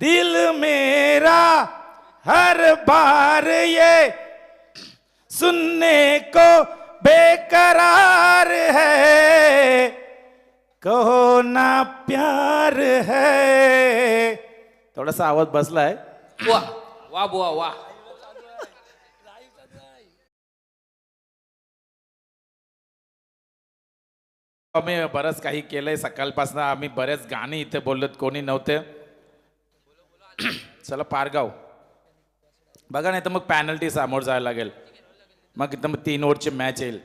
दिल मेरा हर बार ये सुनने को बेकरार है, कहो ना प्यार है. थोडासा आवाज बसलाय. वा वा बुवा वा. आम्ही बरंच काही केलंय सकाळपासून. आम्ही बरेच गाणी इथे बोललोत, कोणी नव्हते. चला पारगाव बघा, नाही तर मग पॅनल्टी समोर जायला लागेल. मग इथं मग 3 ओव्हरची मॅच येईल.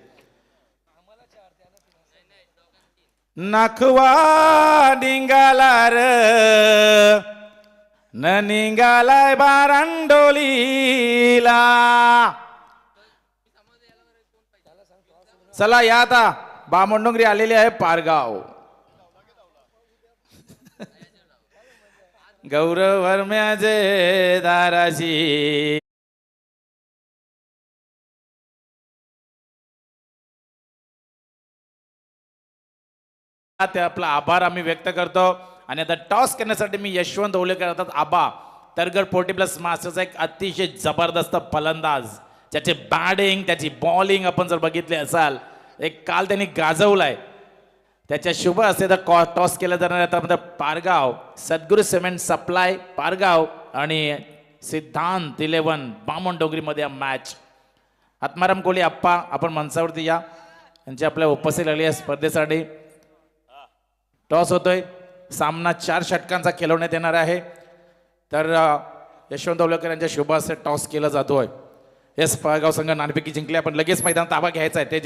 नखवा निघाला र न निघालाय बारांडोलीला. चला या आता, बामणडोंगरी आलेली आहे पारगाव. गौरव वर्म्याचे दाराशी ते आपला आभार आम्ही व्यक्त करतो. आणि आता टॉस करण्यासाठी मी यशवंत ओलेकर येतात. आबा तरगड 40+ मास्टरचा एक अतिशय जबरदस्त फलंदाज, ज्याचे बॅटिंग त्याची बॉलिंग आपण जर बघितले असाल, एक काल त्यांनी गाजवलाय. त्याच्या शुभ असते तर टॉस केला जाणार. आता पारगाव सद्गुरू सिमेंट सप्लाय पारगाव आणि सिद्धांत 11 बामणडोंगरीमध्ये मॅच. आत्माराम कोहली आप्पा आपण मंचावरती या, यांची आपल्या उपस्थित लागली या स्पर्धेसाठी. टॉस होतोय, सामना 4 षटकांचा खेळवण्यात येणार आहे. तर यशवंत ओलेकर यांच्या शुभ हस्ते टॉस केला जातोय. येस, पारगाव संघ नाणेफेकी जिंकले. आपण लगेच मैदान ताबा घ्यायचा आहे.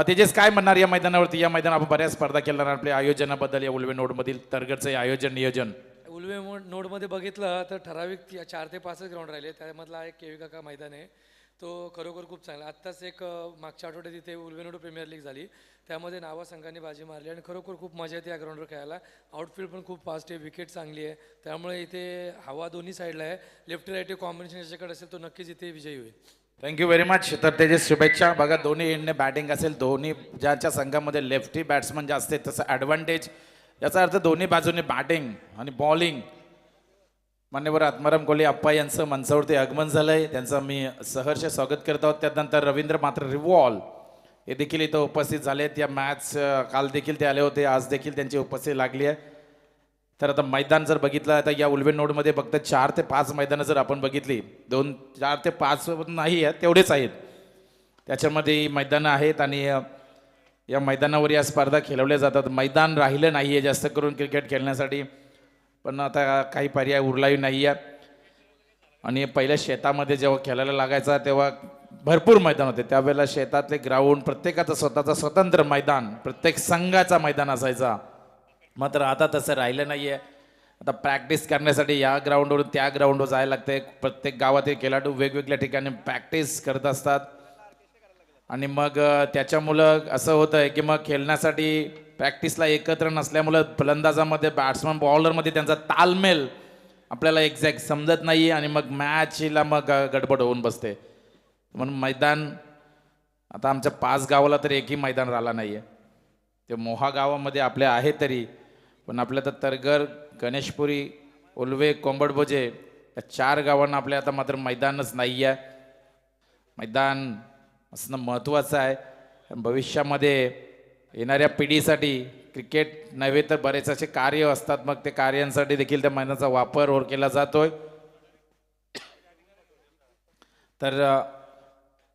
तेजस काय म्हणणार या मैदानावरती? या मैदान आपण बऱ्याच स्पर्धा केल्या आपल्या आयोजनाबद्दल, या उल्वे नोडमधील तरगडचं आयोजन नियोजन. उल्वे नोडमध्ये बघितलं तर ठराविक 4 ते 5 ग्राउंड राहिले. त्यामधला एक केवी काका मैदान आहे, तो खरोखर खूप चांगला. आत्ताच एक मागच्या आठवड्यात इथे उल्वे नोड प्रीमियर लीग झाली, त्यामध्ये नावा संघांनी बाजी मारली आणि खरोखर खूप मजा येते या ग्राउंडवर खेळायला. आउटफील्ड पण खूप फास्ट आहे, विकेट चांगली आहे, त्यामुळे इथे हवा दोन्ही साईडला आहे. लेफ्ट राईट कॉम्बिनेशन ज्याच्याकडे असेल तो नक्कीच इथे विजयी होईल. Thank you very much. तर तेजस शुभेच्छा. बघा, दोन्ही एंडने बॅटिंग असेल, दोन्ही ज्यांच्या संघामध्ये लेफ्टी बॅट्समन जास्त आहेत तसं ॲडव्हान्टेज. याचा अर्थ दोन्ही बाजूने बॅटिंग आणि बॉलिंग. मान्यवर आत्माराम कोहली आप्पा यांचं मंचावरती आगमन झालंय, त्यांचं मी सहर्ष स्वागत करत आहोत. त्यानंतर रवींद्र मात्र रिवॉल हे देखील इथं उपस्थित झालेत. या मॅच काल देखील ते आले होते, आज देखील त्यांची उपस्थिती लागली आहे. तर आता मैदान जर बघितलं तर या उल्वे नोडमध्ये फक्त 4 ते 5 मैदानं जर आपण बघितली, 4 ते 5 नाही आहेत, तेवढेच आहेत. त्याच्यामध्ये मैदानं आहेत आणि या मैदानावर या स्पर्धा खेळवल्या जातात. मैदान राहिलं नाही आहे जास्त करून क्रिकेट खेळण्यासाठी, पण आता काही पर्याय उरलाही नाही आहे. आणि पहिल्या शेतामध्ये जेव्हा खेळायला लागायचा तेव्हा भरपूर मैदान होते. त्यावेळेला शेतातले ग्राउंड, प्रत्येकाचं स्वतःचं स्वतंत्र मैदान, प्रत्येक संघाचा मैदान असायचा. मात्र आता तसं राहिलं नाही आहे. आता प्रॅक्टिस करण्यासाठी या ग्राउंडवरून त्या ग्राउंडवर जायला लागते. प्रत्येक गावातील खेळाडू वेगवेगळ्या ठिकाणी प्रॅक्टिस करत असतात आणि मग त्याच्यामुळं असं होतं आहे की मग खेळण्यासाठी प्रॅक्टिसला एकत्र नसल्यामुळं फलंदाजामध्ये, बॅट्समन बॉलरमध्ये त्यांचा तालमेल आपल्याला एक्झॅक्ट समजत नाही आहे आणि मग मॅचला मग गडबड होऊन बसते. म्हणून मैदान आता आमच्या 5 गावाला तर एकही मैदान राहिला नाही आहे. ते मोहा गावामध्ये आपल्या आहे तरी, पण आपल्या तर तरगर, गणेशपुरी, उल्वे, कोंबडबोजे या 4 गावांना आपल्या आता मात्र मैदानच नाही आहे. मैदान असणं महत्त्वाचं आहे. भविष्यामध्ये येणाऱ्या पिढीसाठी क्रिकेट नव्हे तर बरेच असे कार्य असतात, मग ते कार्यांसाठी देखील त्या मैदानाचा वापर केला जातोय. तर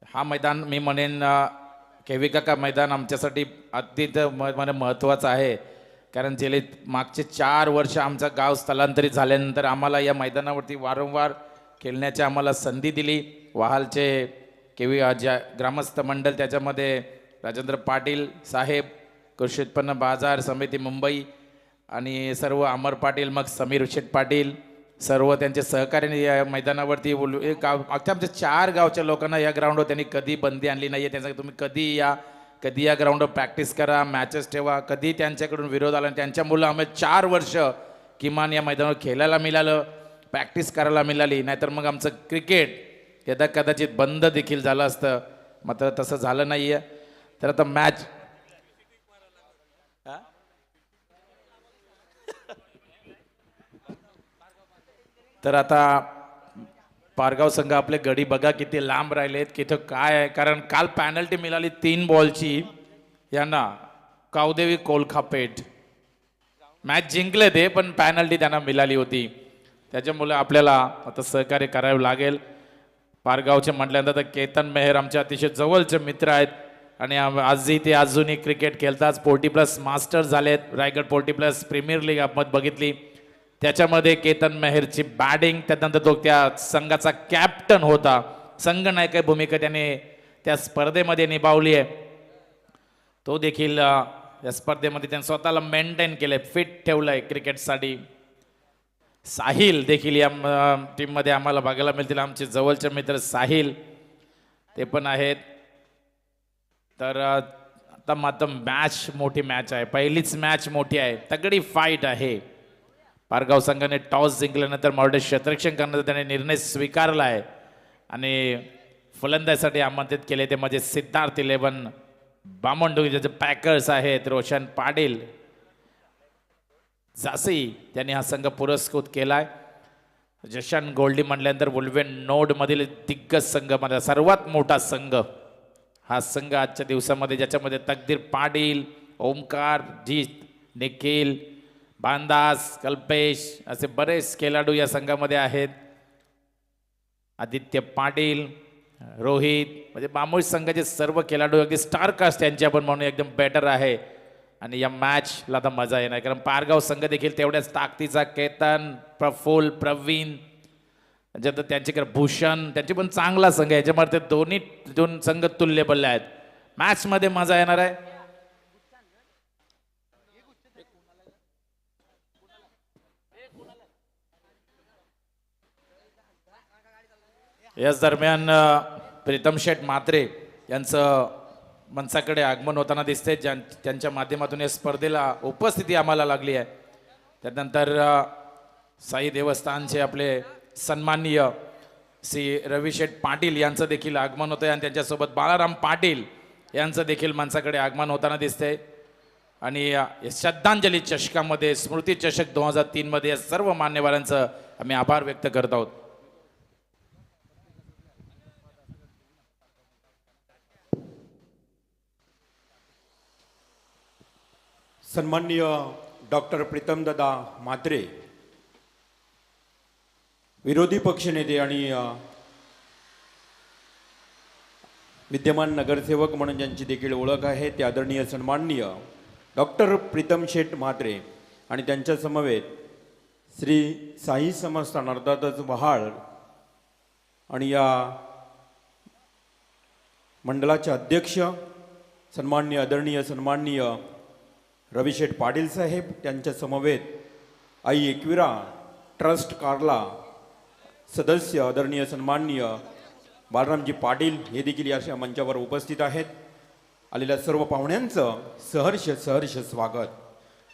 हा मैदान मी म्हणेन केवी काका मैदान आमच्यासाठी अत्यंत महत्त्वाचं आहे. कारण गेले मागचे 4 वर्ष आमचं गाव स्थलांतरित झाल्यानंतर आम्हाला या मैदानावरती वारंवार खेळण्याची आम्हाला संधी दिली. वाहालचे केवी ज्या ग्रामस्थ मंडळ त्याच्यामध्ये राजेंद्र पाटील साहेब, कृषी उत्पन्न बाजार समिती मुंबई आणि सर्व अमर पाटील, मग समीर शेठ पाटील, सर्व त्यांचे सहकार्याने या मैदानावरती अख्ख्या आमच्या 4 गावच्या लोकांना या ग्राउंडवर त्यांनी कधी बंदी आणली नाही आहे. त्यांचं तुम्ही कधी या ग्राउंडवर प्रॅक्टिस करा, मॅचेस ठेवा, कधी त्यांच्याकडून विरोध आला. त्यांच्या मुलं आम्ही 4 वर्ष किमान या मैदानावर खेळायला मिळालं, प्रॅक्टिस करायला मिळाली. नाहीतर मग आमचं क्रिकेट यदा कदाचित बंद देखील झालं असतं, मात्र तसं झालं नाही आहे. तर आता मॅच तर आता पारगाव संघ आपले गडी बघा किती लांब राहिलेत, की इथं काय आहे. कारण काल पॅनल्टी मिळाली 3 बॉलची यांना, कावदेवी कोलखापेठ. मॅच जिंकले ते, पण पॅनल्टी त्यांना मिळाली होती. त्याच्यामुळे आपल्याला आता सहकार्य करावं लागेल. पारगावचे म्हटल्यानंतर तर केतन मेहर आमचे अतिशय जवळचे मित्र आहेत आणि आजही ते अजूनही क्रिकेट खेळतात. 40+ मास्टर्स झालेत. रायगड 40+ प्रीमियर लीग आपण बघितली, त्याच्यामध्ये केतन मेहरची बॅटिंग, त्यानंतर तो त्या संघाचा कॅप्टन होता. संघनायक भूमिका त्याने त्या स्पर्धेमध्ये निभावली आहे. तो देखील या स्पर्धेमध्ये त्याने स्वतःला मेंटेन केलंय, फिट ठेवलंय क्रिकेटसाठी. साहिल देखील या टीममध्ये आम्हाला बघायला मिळतील. आमचे जवळचे मित्र साहिल ते पण आहेत. तर आता मात्र मॅच मोठी मॅच आहे, पहिलीच मॅच मोठी आहे, तगडी फाईट आहे. पारगाव संघाने टॉस जिंकल्यानंतर मॉडर्न क्षेत्ररक्षण करण्याचा त्याने निर्णय स्वीकारला आहे आणि फलंदाजीसाठी आमंत्रित केले ते म्हणजे सिद्धार्थ 11 बामणडोंगरी ज्याचे पॅकर्स आहेत, रोशन पाटील जासी त्यांनी हा संघ पुरस्कृत केलाय. जशान गोल्डी म्हटल्यानंतर वुल्वेन नोडमधील दिग्गज संघ मध्ये सर्वात मोठा संघ हा संघ आजच्या दिवसामध्ये, ज्याच्यामध्ये तकदीर पाटील, ओमकार जीत, निखिल, बांदास, कल्पेश असे बरेच खेळाडू या संघामध्ये आहेत. आदित्य पाटील, रोहित, म्हणजे बांबोळी संघाचे सर्व खेळाडू अगदी स्टार कास्ट त्यांची आपण म्हणून एकदम बेटर आहे. आणि या मॅचला आता मजा येणार, कारण पारगाव संघ देखील तेवढ्याच ताकदीचा. केतन, प्रफुल्ल, प्रवीण, त्यांच्याकडे भूषण, त्यांची पण चांगला संघ आहे. याच्यामध्ये दोन संघ तुल्यबल आहेत. मॅच मध्ये मजा येणार आहे. याच दरम्यान प्रीतम शेठ म्हात्रे यांचं मनसाकडे आगमन होताना दिसते, त्यांच्या माध्यमातून या स्पर्धेला उपस्थिती आम्हाला लागली आहे. त्यानंतर साई देवस्थानचे आपले सन्माननीय श्री रविशेठ पाटील यांचं देखील आगमन होतं आणि त्यांच्यासोबत बाळाराम पाटील यांचं देखील मनसाकडे आगमन होताना दिसते. आणि श्रद्धांजली चषकामध्ये, स्मृती चषक 2003 मध्ये या सर्व मान्यवरांचं आम्ही आभार व्यक्त करत आहोत. सन्माननीय डॉक्टर प्रीतमदादा म्हात्रे, विरोधी पक्षनेते आणि विद्यमान नगरसेवक म्हणून ज्यांची देखील ओळख आहे, ते आदरणीय सन्माननीय डॉक्टर प्रीतम शेठ म्हात्रे आणि त्यांच्या समवेत श्री साई समस्थान अर्थातच वहाळ आणि या मंडळाचे अध्यक्ष सन्माननीय आदरणीय सन्माननीय रविशेठ पाटील साहेब, त्यांच्या समवेत आई एकविरा ट्रस्ट कार्ला सदस्य आदरणीय सन्माननीय बालरामजी पाटील हे देखील या मंचावर उपस्थित आहेत. आलेल्या सर्व पाहुण्यांचं सहर्ष स्वागत.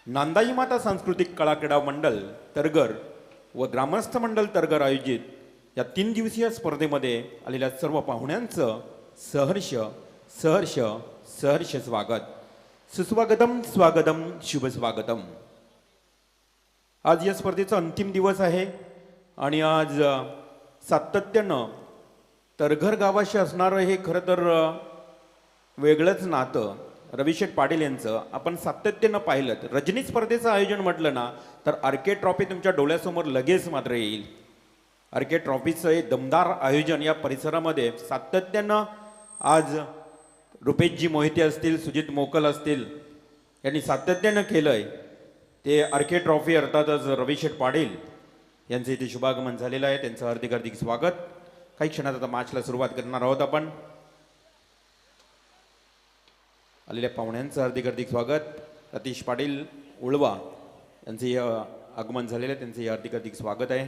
नांदाई माता सांस्कृतिक कला क्रीडा मंडळ तरगर व ग्रामस्थ मंडळ तरगर आयोजित या 3 दिवसीय स्पर्धेमध्ये आलेल्या सर्व पाहुण्यांचं सहर्ष स्वागत. सुस्वागतम, स्वागतम, शुभ स्वागतम. आज या स्पर्धेचा अंतिम दिवस आहे आणि आज सातत्यानं तरघर गावाशी असणारं हे खरं तर वेगळंच नातं रविशेठ पाटील यांचं आपण सातत्यानं पाहिलं तर रजनी स्पर्धेचं आयोजन म्हटलं ना तर आरके ट्रॉफी तुमच्या डोळ्यासमोर लगेच मात्र येईल. आरके ट्रॉफीचं हे दमदार आयोजन या परिसरामध्ये सातत्यानं आज रुपेशजी मोहिते असतील, सुजित मोकल असतील यांनी सातत्यानं केलंय. ते आरके ट्रॉफी अर्थातच रविशेठ पाटील यांचे इथे शुभागमन झालेलं आहे. त्यांचं हार्दिक हार्दिक स्वागत. काही क्षणात आता मॅचला सुरुवात करणार आहोत आपण. आलेल्या पाहुण्यांचं हार्दिक हार्दिक स्वागत. सतीश पाटील उळवा यांचे आगमन झालेलं आहे, त्यांचे हार्दिक हार्दिक स्वागत आहे.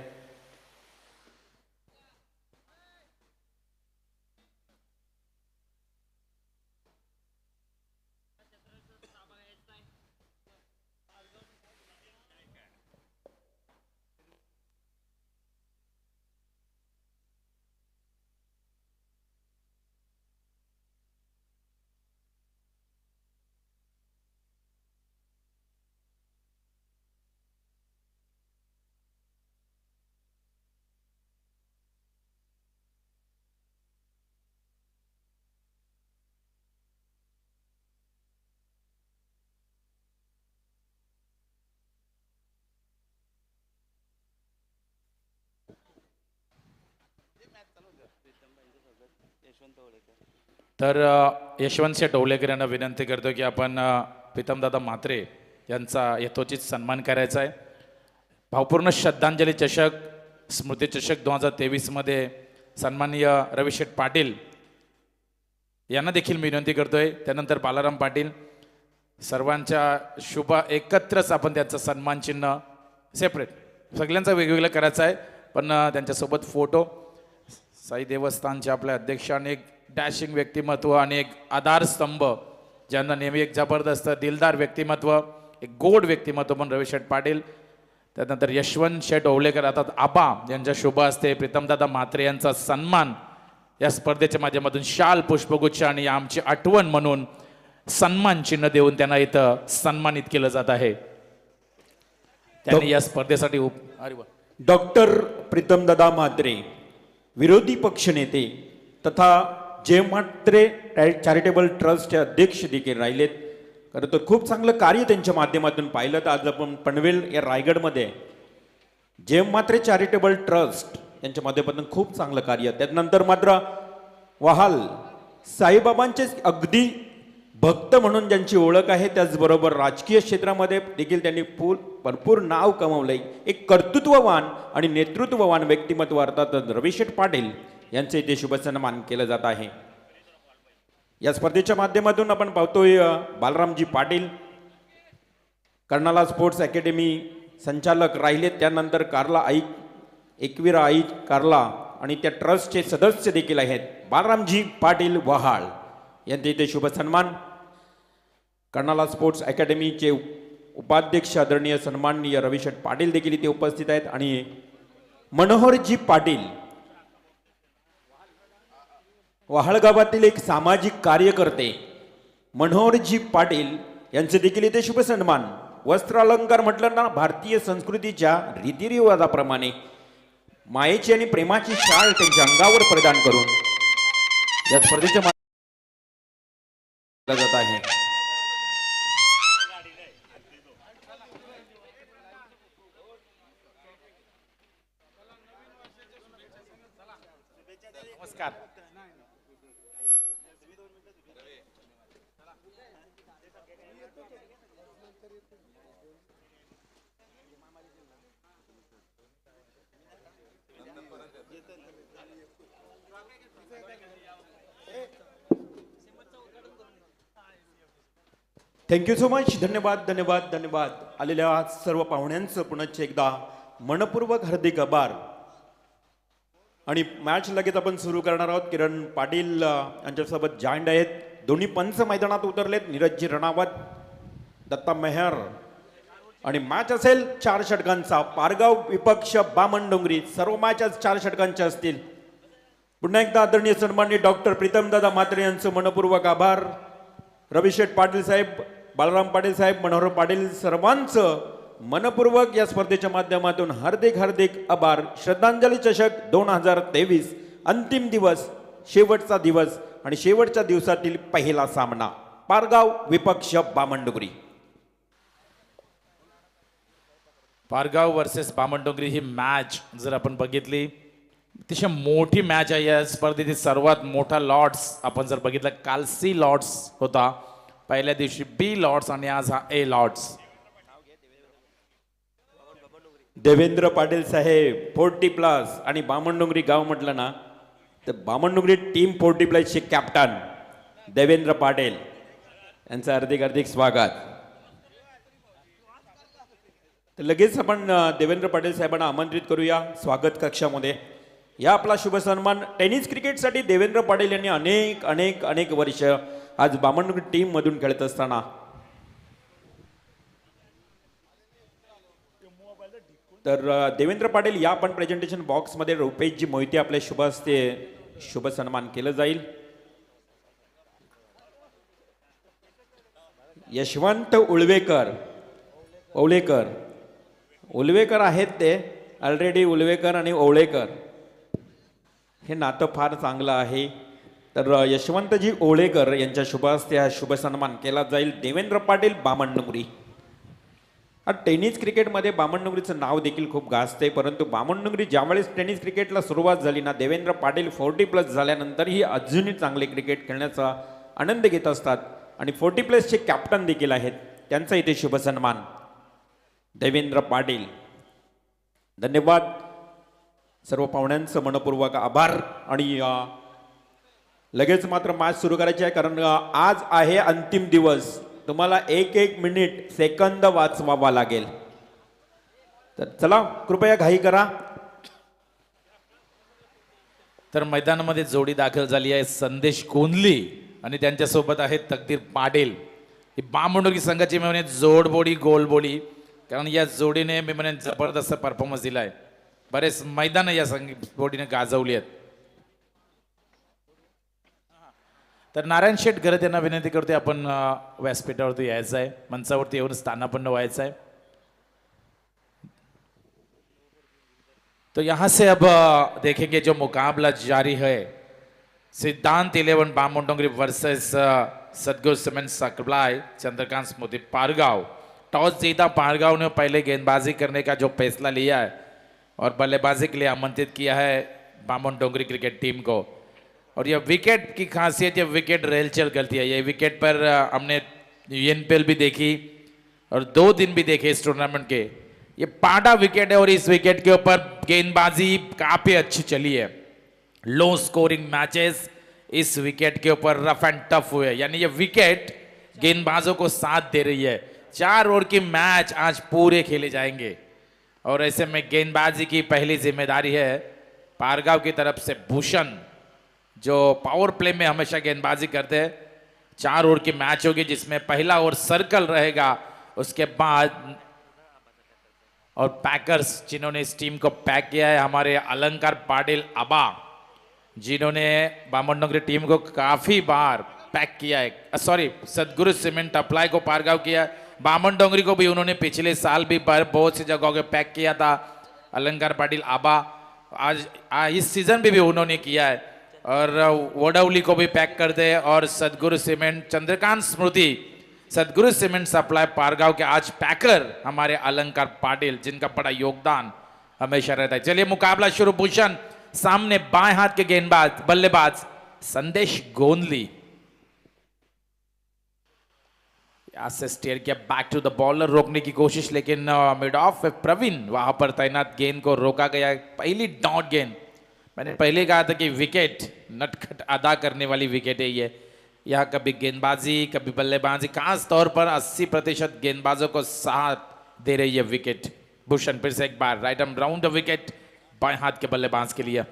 तर यशवंत शेठ ढवलेकर यांना विनंती करतो की आपण प्रीतमदादा म्हात्रे यांचा यथोचित सन्मान करायचा आहे. भावपूर्ण श्रद्धांजली चषक स्मृती चषक 2023मध्ये सन्माननीय रविशेठ पाटील यांना देखील मी विनंती करतोय. त्यानंतर बालाराम पाटील सर्वांच्या शुभ एकत्रच आपण त्यांचं सन्मान चिन्ह सेपरेट सगळ्यांचा वेगवेगळं करायचं आहे, पण त्यांच्यासोबत फोटो. साई देवस्थानचे आपल्या अध्यक्षाने एक डॅशिंग व्यक्तिमत्व आणि एक आधारस्तंभ ज्यांना नेहमी एक जबरदस्त दिलदार व्यक्तिमत्व, एक गोड व्यक्तिमत्व पण रविशेठ पाटील. त्यानंतर यशवंत शेठ ओवलेकर अर्थात आबा यांच्या शुभ हस्ते प्रीतमदादा म्हात्रे यांचा सन्मान या स्पर्धेच्या माध्यमातून शाल पुष्पगुच्छ आणि आमची आठवण म्हणून सन्मान चिन्ह देऊन त्यांना इथं सन्मानित केलं जात आहे. त्यांनी या स्पर्धेसाठी डॉक्टर प्रीतमदादा म्हात्रे विरोधी पक्षनेते तथा जे म्हात्रे चॅरिटेबल ट्रस्टचे अध्यक्ष देखील राहिलेत. खरं तर खूप चांगलं कार्य त्यांच्या माध्यमातून पाहिलं तर आज आपण पनवेल या रायगडमध्ये जे म्हात्रे चॅरिटेबल ट्रस्ट यांच्या माध्यमातून खूप चांगलं कार्य. त्यानंतर मात्र वहाल साईबाबांचे अगदी भक्त म्हणून ज्यांची ओळख आहे, त्याचबरोबर राजकीय क्षेत्रामध्ये देखील त्यांनी भरपूर नाव कमवलंय. एक कर्तृत्ववान आणि नेतृत्ववान व्यक्तिमत्व अर्थात रविशेठ पाटील यांचे इथे शुभसन्मान केलं जात आहे. या स्पर्धेच्या माध्यमातून आपण पाहतोय बालरामजी पाटील कर्नाला स्पोर्ट्स अकॅडमी संचालक राहिले. त्यानंतर कार्ला आई एकविरा आई कार्ला आणि त्या ट्रस्टचे सदस्य देखील आहेत बालरामजी पाटील वहाळ यांचे इथे शुभसन्मान. कर्नाला स्पोर्ट्स अकॅडमीचे उपाध्यक्ष आदरणीय सन्माननीय रविशेठ पाटील देखील इथे उपस्थित आहेत आणि मनोहरजी पाटील वहाळ गावातील एक सामाजिक कार्यकर्ते मनोहरजी पाटील यांचे देखील इथे शुभ सन्मान. वस्त्र अलंकार म्हटलं ना भारतीय संस्कृतीच्या रीतिरिवाजाप्रमाणे मायेची आणि प्रेमाची शाल त्यांच्या अंगावर प्रदान करून या स्पर्धेच्या जात आहे. नमस्कार. Thank you so much. धन्यवाद धन्यवाद धन्यवाद. आलेल्या सर्व पाहुण्यांचं पुनश्च एकदा मनपूर्वक हार्दिक आभार. आणि मॅच लगेच आपण सुरू करणार आहोत. किरण पाटील यांच्यासोबत जॉईंट आहेत. दोन्ही पंच मैदानात उतरलेत. नीरजजी रणावत, दत्ता मेहर आणि मॅच असेल 4 षटकांचा. पारगाव विपक्ष बामण डोंगरी. सर्व मॅच आज 4 षटकांच्या असतील. पुन्हा एकदा आदरणीय सन्माननीय डॉक्टर प्रीतमदादा म्हात्रे यांचं मनपूर्वक आभार. रविशेठ पाटील साहेब, बालराम पाटील साहेब, मनोहर पाटील सर्वांचं मनपूर्वक या स्पर्धेच्या माध्यमातून हार्दिक हार्दिक आभार. श्रद्धांजली चषक 2023 अंतिम दिवस, शेवटचा दिवस आणि शेवटच्या दिवसातील पहिला सामना. पारगाव विपक्ष बामणडुगरी. पारगाव वर्सेस बामणडोंगरी ही मॅच जर आपण बघितली अतिशय मोठी मॅच आहे. या स्पर्धेतील सर्वात मोठा लॉर्ड्स आपण जर बघितलं काल सी लॉर्ड्स होता, पहिल्या दिवशी बी लॉर्ड्स आणि आज हा ए लॉर्ड्स. देवेंद्र पाटील साहेब 40+ आणि बामणडुंगरी गाव म्हटलं ना तर बामणडुंगरी टीम 40+ चे कॅप्टन देवेंद्र पाटील यांचं हार्दिक हार्दिक स्वागत. तर लगेच आपण देवेंद्र पाटील साहेबांना आमंत्रित करूया स्वागत कक्षामध्ये. या आपला शुभ सन्मान टेनिस क्रिकेटसाठी देवेंद्र पाटील यांनी अनेक अनेक अनेक वर्ष आज बामणडुंगरी टीम मधून खेळत असताना तर देवेंद्र पाटील या आपण प्रेझेंटेशन बॉक्समध्ये रुपेशजी मोहिते आपल्या शुभ हस्ते शुभ सन्मान केलं जाईल. यशवंत उलवेकर आहेत ते ऑलरेडी. उलवेकर आणि ओवळेकर हे नातं फार चांगलं आहे. तर यशवंतजी ओवळेकर यांच्या शुभ हस्ते हा शुभ सन्मान केला जाईल. देवेंद्र पाटील बामणडुंगरी. टेनिस क्रिकेटमध्ये बामणडुंगरीचं नाव देखील खूप गाजते, परंतु बामणडुंगरी ज्यावेळेस टेनिस क्रिकेटला सुरुवात झाली ना, देवेंद्र पाटील 40+ झाल्यानंतरही अजूनही चांगले क्रिकेट खेळण्याचा आनंद घेत असतात आणि 40+ चे कॅप्टन देखील आहेत. त्यांचा इथे शुभ सन्मान देवेंद्र पाटील. धन्यवाद. सर्व पाहुण्यांचं मनपूर्वक आभार. आणि लगेच मात्र मॅच सुरू करायची आहे, कारण आज आहे अंतिम दिवस. तुम्हाला एक एक मिनिट सेकंद वाचवावा लागेल. तर चला कृपया घाई करा. तर मैदानामध्ये जोडी दाखल झाली आहे संदेश कोंदली आणि त्यांच्यासोबत आहेत तकदीर पाटील. ही बामणडोंगरी संघाची मी म्हणेन जोडबोडी गोलबोडी, कारण या जोडीने मी म्हणेन जबरदस्त परफॉर्मन्स दिलाय. बरेच मैदान या जोडीने गाजवली आहेत. तर नारायण शेठ गरज यांना विनंती करते आपण व्यासपीठावरती यायचं आहे, मंचावरती येऊन स्थानापन्न व्हायचं आहे. तो यहाँ से अब देखेंगे जो मुकाबला जारी है, सिद्धांत 11 बामणडोंगरी वर्सेस सदगुरु सीमेंट सप्लाई चंद्रकांत स्मृति पारगाव. टॉस जीता पारगाव ने पहले गेंदबाजी करने का जो फैसला लिया है और बल्लेबाजी के लिए आमंत्रित किया है बामणडोंगरी क्रिकेट टीम को. और यह विकेट की खासियत, यह विकेट रेलचल करती है. ये विकेट पर हमने यूएनपीएल भी देखी और 2 दिन भी देखे इस टूर्नामेंट के. ये पाटा विकेट है और इस विकेट के ऊपर गेंदबाजी काफी अच्छी चली है. लो स्कोरिंग मैचेस इस विकेट के ऊपर रफ एंड टफ हुए, यानी ये विकेट गेंदबाजों को साथ दे रही है. 4 ओवर की मैच आज पूरे खेले जाएंगे और ऐसे में गेंदबाजी की पहली जिम्मेदारी है पारगाव की तरफ से भूषण, जो पावर प्ले में हमेशा गेंदबाजी करते हैं. 4 ओवर की मैच होगी जिसमें पहला ओवर सर्कल रहेगा, उसके बाद और पैकर्स जिन्होंने इस टीम को पैक किया है हमारे अलंकार पाटिल आबा, जिन्होंने बामणडोंगरी टीम को काफी बार पैक किया है. सॉरी, सदगुरु सीमेंट अप्लाई को पारगाव किया. बामणडोंगरी को भी उन्होंने पिछले साल भी बहुत सी जगहों के पैक किया था. अलंकार पाटिल आबा आज इस सीजन भी उन्होंने किया है. और वोडवली को भी पैक करते हैं. और सदगुरु सीमेंट चंद्रकांत स्मृति सदगुरु सीमेंट सप्लाई पारगाव के आज पैकर हमारे अलंकार पाटिल, जिनका बड़ा योगदान हमेशा रहता है. चलिए मुकाबला शुरू. भूषण सामने बाएं हाथ के गेंदबाज बल्लेबाज संदेश गोंदली. यहां से स्टेयर किया बैक टू द बॉलर, रोकने की कोशिश, लेकिन मिड ऑफ प्रवीण वहां पर तैनात, गेंद को रोका गया. पहली डॉट गेंद. मैंने पहले कहा था कि विकेट नटखट अदा करने वाली विकेट है ये. यहाँ कभी गेंदबाजी कभी बल्लेबाजी, खास तौर पर 80% गेंदबाजों को साथ दे रही है विकेट. भूषण फिर से एक बार right arm round the wicket बाएं हाथ के बल्लेबाज के लिए.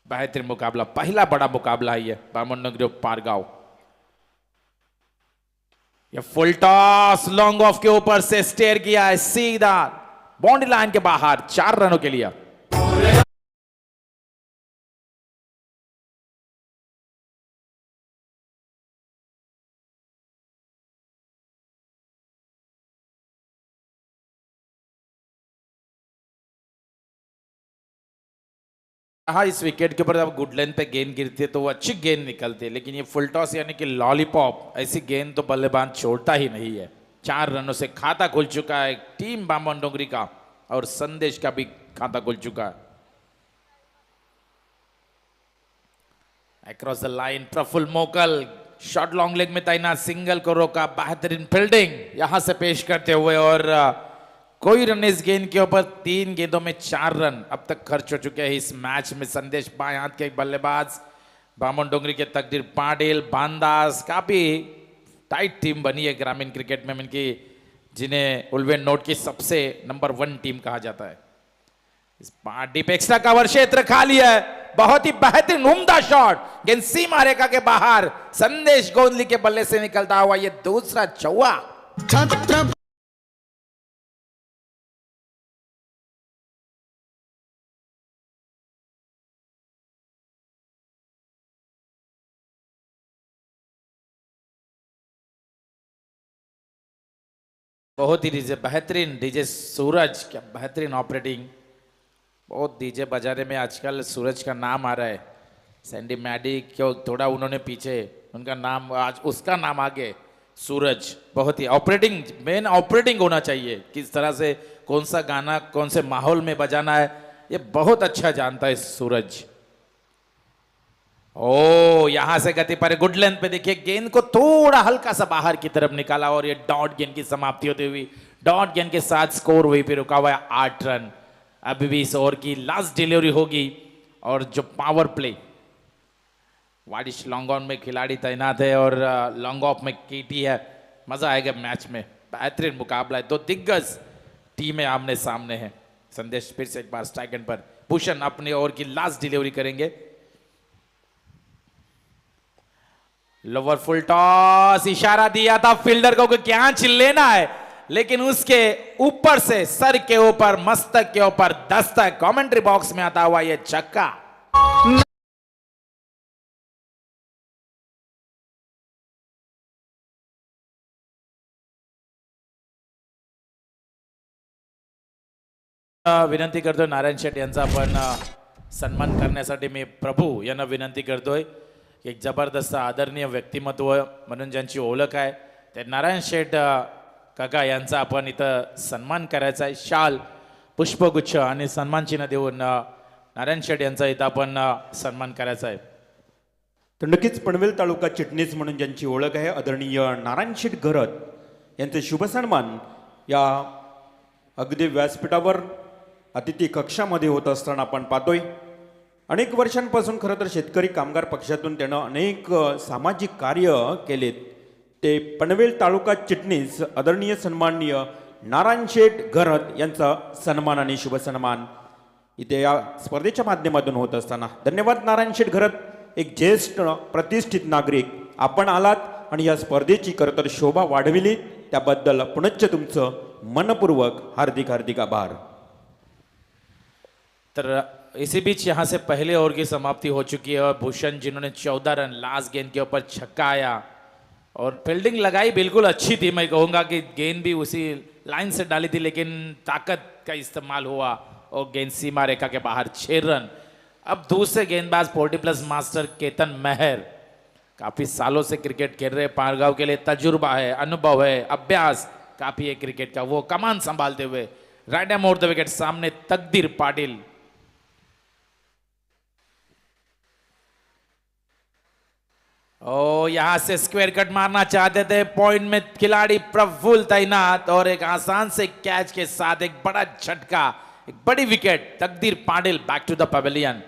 बेहतरीन मुकाबला, पहला बड़ा मुकाबला है ये बामणडोंगरी पारगाव. ये फुल टॉस लॉन्ग ऑफ के ऊपर से स्टेयर किया है सीधा बाउंड्री लाइन के बाहर 4 रनों के लिए. हाँ, इस विकेट के ऊपर अब गुड लेंथ पे गेंद गिरती है तो वो अच्छी गेंद निकलती है, लेकिन ये फुल टॉस यानी कि लॉलीपॉप ऐसी गेंद तो बल्लेबाज छोड़ता ही नहीं है। 4 रनों से खाता खुल चुका है टीम बामन डोंगरी का और संदेश का भी खाता खुल चुका है। अक्रॉस द लाइन प्रफुल्ल मोकल शॉर्ट लॉन्ग लेग में तैनात, सिंगल को रोका, बेहतरीन फील्डिंग यहां से पेश करते हुए और कोई रन इस गेंद के ऊपर। 3 गेंदों में 4 रन अब तक खर्च हो चुके हैं इस मैच में। संदेश बाएं हाथ के एक बल्लेबाज, बामन डोंगरी के तकदीर पाटिल, बांदास, काफी टाइट टीम बनी है ग्रामीण क्रिकेट में इनकी, जिन्हें उल्वेन नोट की सबसे नंबर 1 टीम कहा जाता है। इस पार्टी पे एक्स्ट्रा कवर क्षेत्र खाली है, बहुत ही बेहतरीन उम्दा शॉट, गेंद सीमा रेखा के बाहर, संदेश गोंदली के बल्ले से निकलता हुआ ये दूसरा चौवा। बहुत ही डीजे बेहतरीन, डीजे सूरज क्या बेहतरीन ऑपरेटिंग। बहुत डीजे बजाने में आजकल सूरज का नाम आ रहा है। सैंडी मैडी क्यों थोड़ा उन्होंने पीछे, उनका नाम आज उसका नाम आगे सूरज। बहुत ही ऑपरेटिंग, मेन ऑपरेटिंग होना चाहिए, किस तरह से कौन सा गाना कौन से माहौल में बजाना है ये बहुत अच्छा जानता है सूरज। ओ यहां से गति पर गुड लेंथ पे देखिए, गेंद को थोड़ा हल्का सा बाहर की तरफ निकाला और ये डॉट गेंद की समाप्ति होती हुई, डॉट गेंद के साथ स्कोर वहीं पे रुका हुआ है 8 रन। अभी भी इस ओवर की लास्ट डिलीवरी होगी और जो पावर प्ले वाडिश लॉन्ग ऑन में खिलाड़ी तैनात है और लॉन्ग ऑफ में केटी है, मजा आएगा मैच में। बेहतरीन मुकाबला है, 2 दिग्गज टीमें आमने सामने हैं। संदेश फिर से एक बार स्ट्राइक एंड पर, भूषण अपने ओवर की लास्ट डिलीवरी करेंगे। लोअर फुल टॉस, इशारा दिया था फील्डर को कि कैच लेना है, लेकिन उसके ऊपर से सर के ऊपर मस्तक के ऊपर दस्तक, कमेंट्री बॉक्स में आता हुआ यह छक्का। विनंती करतोय नारायण शेट यांचा आपण सन्मान करण्यासाठी मी प्रभू यांना विनंती करतोय। एक जबरदस्त आदरणीय व्यक्तिमत्व म्हणून ज्यांची ओळख आहे ते नारायण शेठ काका यांचा आपण इथं सन्मान करायचा आहे। शाल, पुष्पगुच्छ आणि सन्मान चिन्ह देऊन नारायण शेठ यांचा इथं आपण सन्मान करायचा आहे। तर नक्कीच पनवेल तालुका चिटणीस म्हणून ज्यांची ओळख आहे आदरणीय नारायण शेठ घरत यांचे शुभ सन्मान या अगदी व्यासपीठावर अतिथी कक्षामध्ये होत असताना आपण पाहतोय। अनेक वर्षांपासून खरं तर शेतकरी कामगार पक्षातून त्यानं अनेक सामाजिक कार्य केलेत। ते पनवेल तालुका चिटणीस आदरणीय सन्माननीय नारायण शेठ घरत यांचा सन्मान आणि शुभ सन्मान इथे या स्पर्धेच्या माध्यमातून होत असताना धन्यवाद नारायण शेठ घरत, एक ज्येष्ठ प्रतिष्ठित नागरिक आपण आलात आणि या स्पर्धेची खरं तर शोभा वाढविली, त्याबद्दल पुनश्च तुमचं मनपूर्वक हार्दिक हार्दिक आभार। तर इसी बीच यहाँ से पहले ओवर की समाप्ति हो चुकी है और भूषण जिन्होंने 14 रन लास्ट गेंद के ऊपर छक्का आया और फील्डिंग लगाई बिल्कुल अच्छी थी। मैं कहूँगा कि गेंद भी उसी लाइन से डाली थी, लेकिन ताकत का इस्तेमाल हुआ और गेंद सीमा रेखा के बाहर 6 रन। अब दूसरे गेंदबाज 40+ मास्टर केतन मेहर, काफी सालों से क्रिकेट खेल रहे, पारगांव के लिए तजुर्बा है, अनुभव है, अभ्यास काफी है क्रिकेट का, वो कमान संभालते हुए राइट हैंड मोड़ द विकेट, सामने तकदीर पाटिल। ओ यहां से स्क्वायर कट मारना चाहते थे, पॉइंट में खिलाड़ी प्रफुल्ल तैनात और एक आसान से कैच के साथ एक बड़ा झटका, एक बड़ी wicket, Takdir Patil back to the pavilion.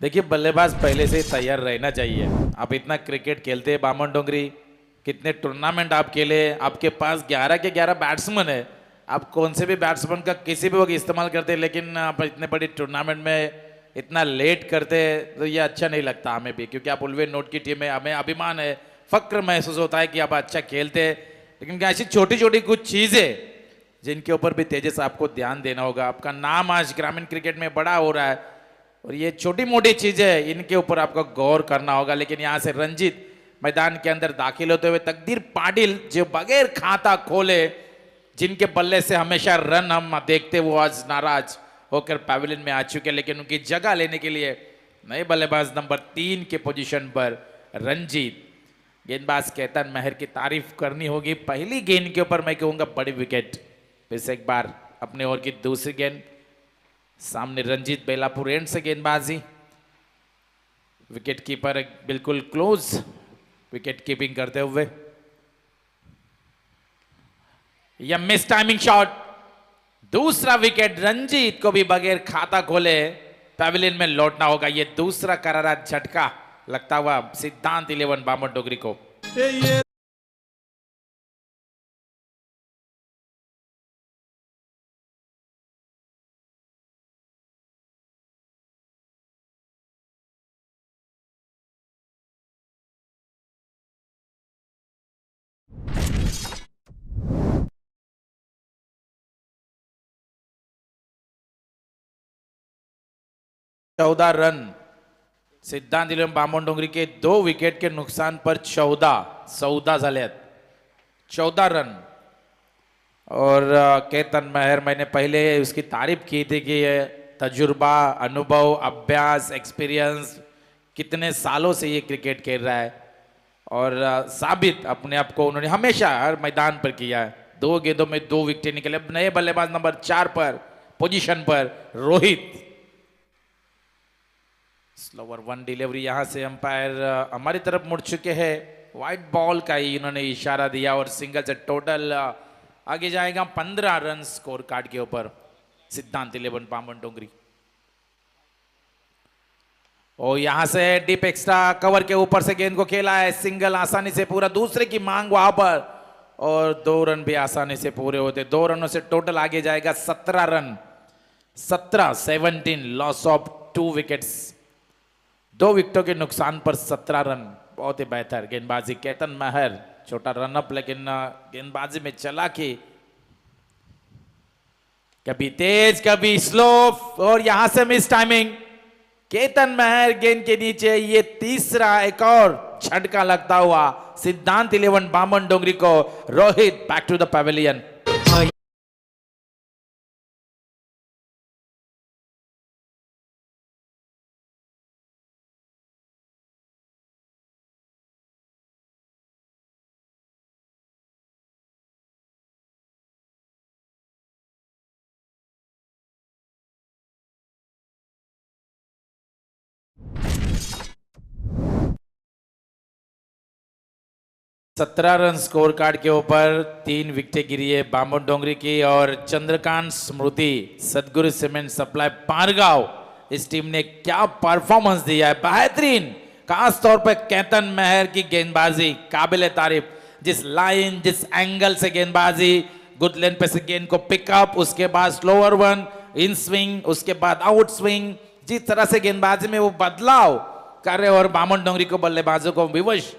देखिए बल्लेबाज पहले से ही तैयार रहना चाहिए। आप इतना क्रिकेट खेलते हैं बामन डोंगरी, कितने टूर्नामेंट आप खेले, आपके पास 11 के 11 बैट्समैन है, आप कौन से भी बैट्समैन का किसी भी वक्त इस्तेमाल करते हैं, लेकिन आप इतने बड़ी टूर्नामेंट में इतना लेट करते तो ये अच्छा नहीं लगता हमें भी, क्योंकि आप उल्वे नोट की टीम में, हमें अभिमान है, फक्र महसूस होता है कि आप अच्छा खेलते हैं। लेकिन ऐसी छोटी छोटी कुछ चीज़ें जिनके ऊपर भी तेजस आपको ध्यान देना होगा। आपका नाम आज ग्रामीण क्रिकेट में बड़ा हो रहा है और ये छोटी मोटी चीज़ें इनके ऊपर आपको गौर करना होगा। लेकिन यहाँ से रंजीत मैदान के अंदर दाखिल होते हुए तकदीर पाटिल जो बगैर खाता खोले, जिनके बल्ले से हमेशा रन हम देखते, वो आज नाराज होकर पैवेलियन में आ चुके। लेकिन उनकी जगह लेने के लिए नए बल्लेबाज नंबर 3 के पोजीशन पर रंजीत, गेंदबाज केतन महर की तारीफ करनी होगी। पहली गेंद के ऊपर मैं कहूंगा बड़ी विकेट। फिर से एक बार अपने ओर की दूसरी गेंद, सामने रंजीत बेलापुर एंड से गेंदबाजी, विकेट कीपर बिल्कुल क्लोज विकेट कीपिंग करते हुए। यह मिस टाइमिंग शॉट, दूसरा विकेट रंजीत को भी बगैर खाता खोले पैवेलियन में लौटना होगा। यह दूसरा करारा झटका लगता हुआ सिद्धांत 11 बामन डोगरी को। चौदह रन सिद्धांत इलेवन बामन डोंगरी के 2 विकेट के नुकसान पर 14 झालेत, 14 रन। और केतन महर, मैंने पहले उसकी तारीफ की थी कि ये तजुर्बा, अनुभव, अभ्यास, एक्सपीरियंस, कितने सालों से ये क्रिकेट खेल रहा है और साबित अपने आप को उन्होंने हमेशा हर मैदान पर किया है। 2 गेंदों में 2 विकेट निकले। नए बल्लेबाज नंबर 4 पर पोजीशन पर रोहित, स्लोवर 1 डिलीवरी। यहां से अंपायर हमारी तरफ मुड़ चुके हैं, वाइट बॉल का ही इन्होंने इशारा दिया और सिंगल से टोटल आगे जाएगा 15 रन स्कोर कार्ड के ऊपर सिद्धांत 11 बामन डोंगरी। और यहां से डीप एक्स्ट्रा कवर के ऊपर से गेंद को खेला है, सिंगल आसानी से पूरा, दूसरे की मांग वहां पर और 2 रन भी आसानी से पूरे होते। 2 रनों से टोटल आगे जाएगा 17 रन, 17 लॉस ऑफ 2 विकेट्स, 2 विकेटों के नुकसान पर 17 रन। बहुत ही बेहतर गेंदबाजी केतन महर, छोटा रनअप लेकिन गेंदबाजी में चला कि कभी तेज कभी स्लो। और यहां से मिस टाइमिंग, केतन महर गेंद के नीचे, ये तीसरा एक और झटका लगता हुआ सिद्धांत 11 बामन डोंगरी को। Rohit back to the pavilion. सत्रह रन स्कोर कार्ड के ऊपर 3 विकेटें गिरी है बामन डोंगरी की। और चंद्रकांत स्मृति सदगुरु सीमेंट सप्लाई पारगांव, इस टीम ने क्या परफॉर्मेंस दिया है, बेहतरीन। खास तौर पर केतन महर की गेंदबाजी काबिल तारीफ, जिस लाइन जिस एंगल से गेंदबाजी, गुड लेंथ पे से गेंद को पिकअप, उसके बाद स्लोअर 1 इन स्विंग, उसके बाद आउट स्विंग, जिस तरह से गेंदबाजी में वो बदलाव कर रहे और बामन डोंगरी को बल्लेबाजों को विवश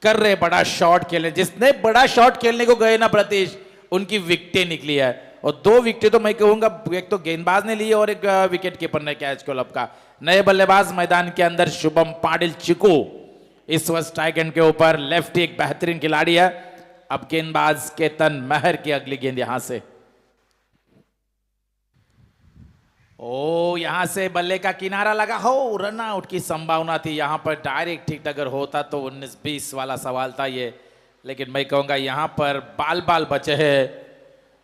कर रहे बड़ा शॉट खेलने। जिसने बड़ा शॉट खेलने को गए ना प्रतीश, उनकी विकेटें निकली है। और 2 विकेटें तो मैं कहूंगा, एक तो गेंदबाज ने ली और एक विकेट कीपर ने कैच को लपका। नए बल्लेबाज मैदान के अंदर शुभम पाटिल चिकू, इस वक्त स्ट्राइक एंड के ऊपर, लेफ्टी एक बेहतरीन खिलाड़ी है। अब गेंदबाज केतन महर की अगली गेंद यहां से, ओ यहां से बल्ले का किनारा लगा हो, रन आउट की संभावना थी। यहां पर डायरेक्ट हिट अगर होता तो 19-20 वाला सवाल था ये, लेकिन मैं कहूंगा यहां पर बाल बाल बचे हैं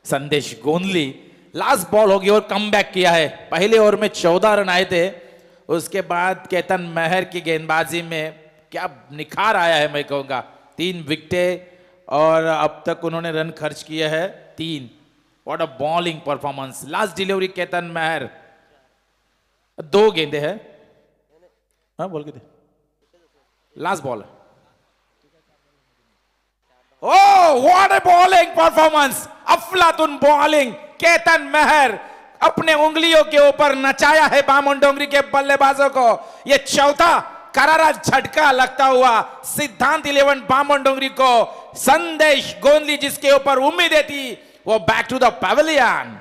संदेश गोंदली। लास्ट बॉल होगी और कम बैक किया है। पहले ओवर में 14 रन आए थे, उसके बाद केतन महर की गेंदबाजी में क्या निखार आया है। मैं कहूंगा 3 विकेटें और अब तक उन्होंने रन खर्च किए हैं 3। What a bowling performance. Last delivery Ketan Mahar, 2 गेंदे हैं, हाँ बोल के दे, last ball. Oh what a bowling performance, a अफलातुन बॉलिंग, केतन मेहर अपने उंगलियों के ऊपर नचाया है बामनडोंगरी के बल्लेबाजों को। ये चौथा करारा झटका लगता हुआ सिद्धांत 11 बामनडोंगरी को संदेश गोंदली जिसके ऊपर उम्मीदें थी वो back to the pavilion.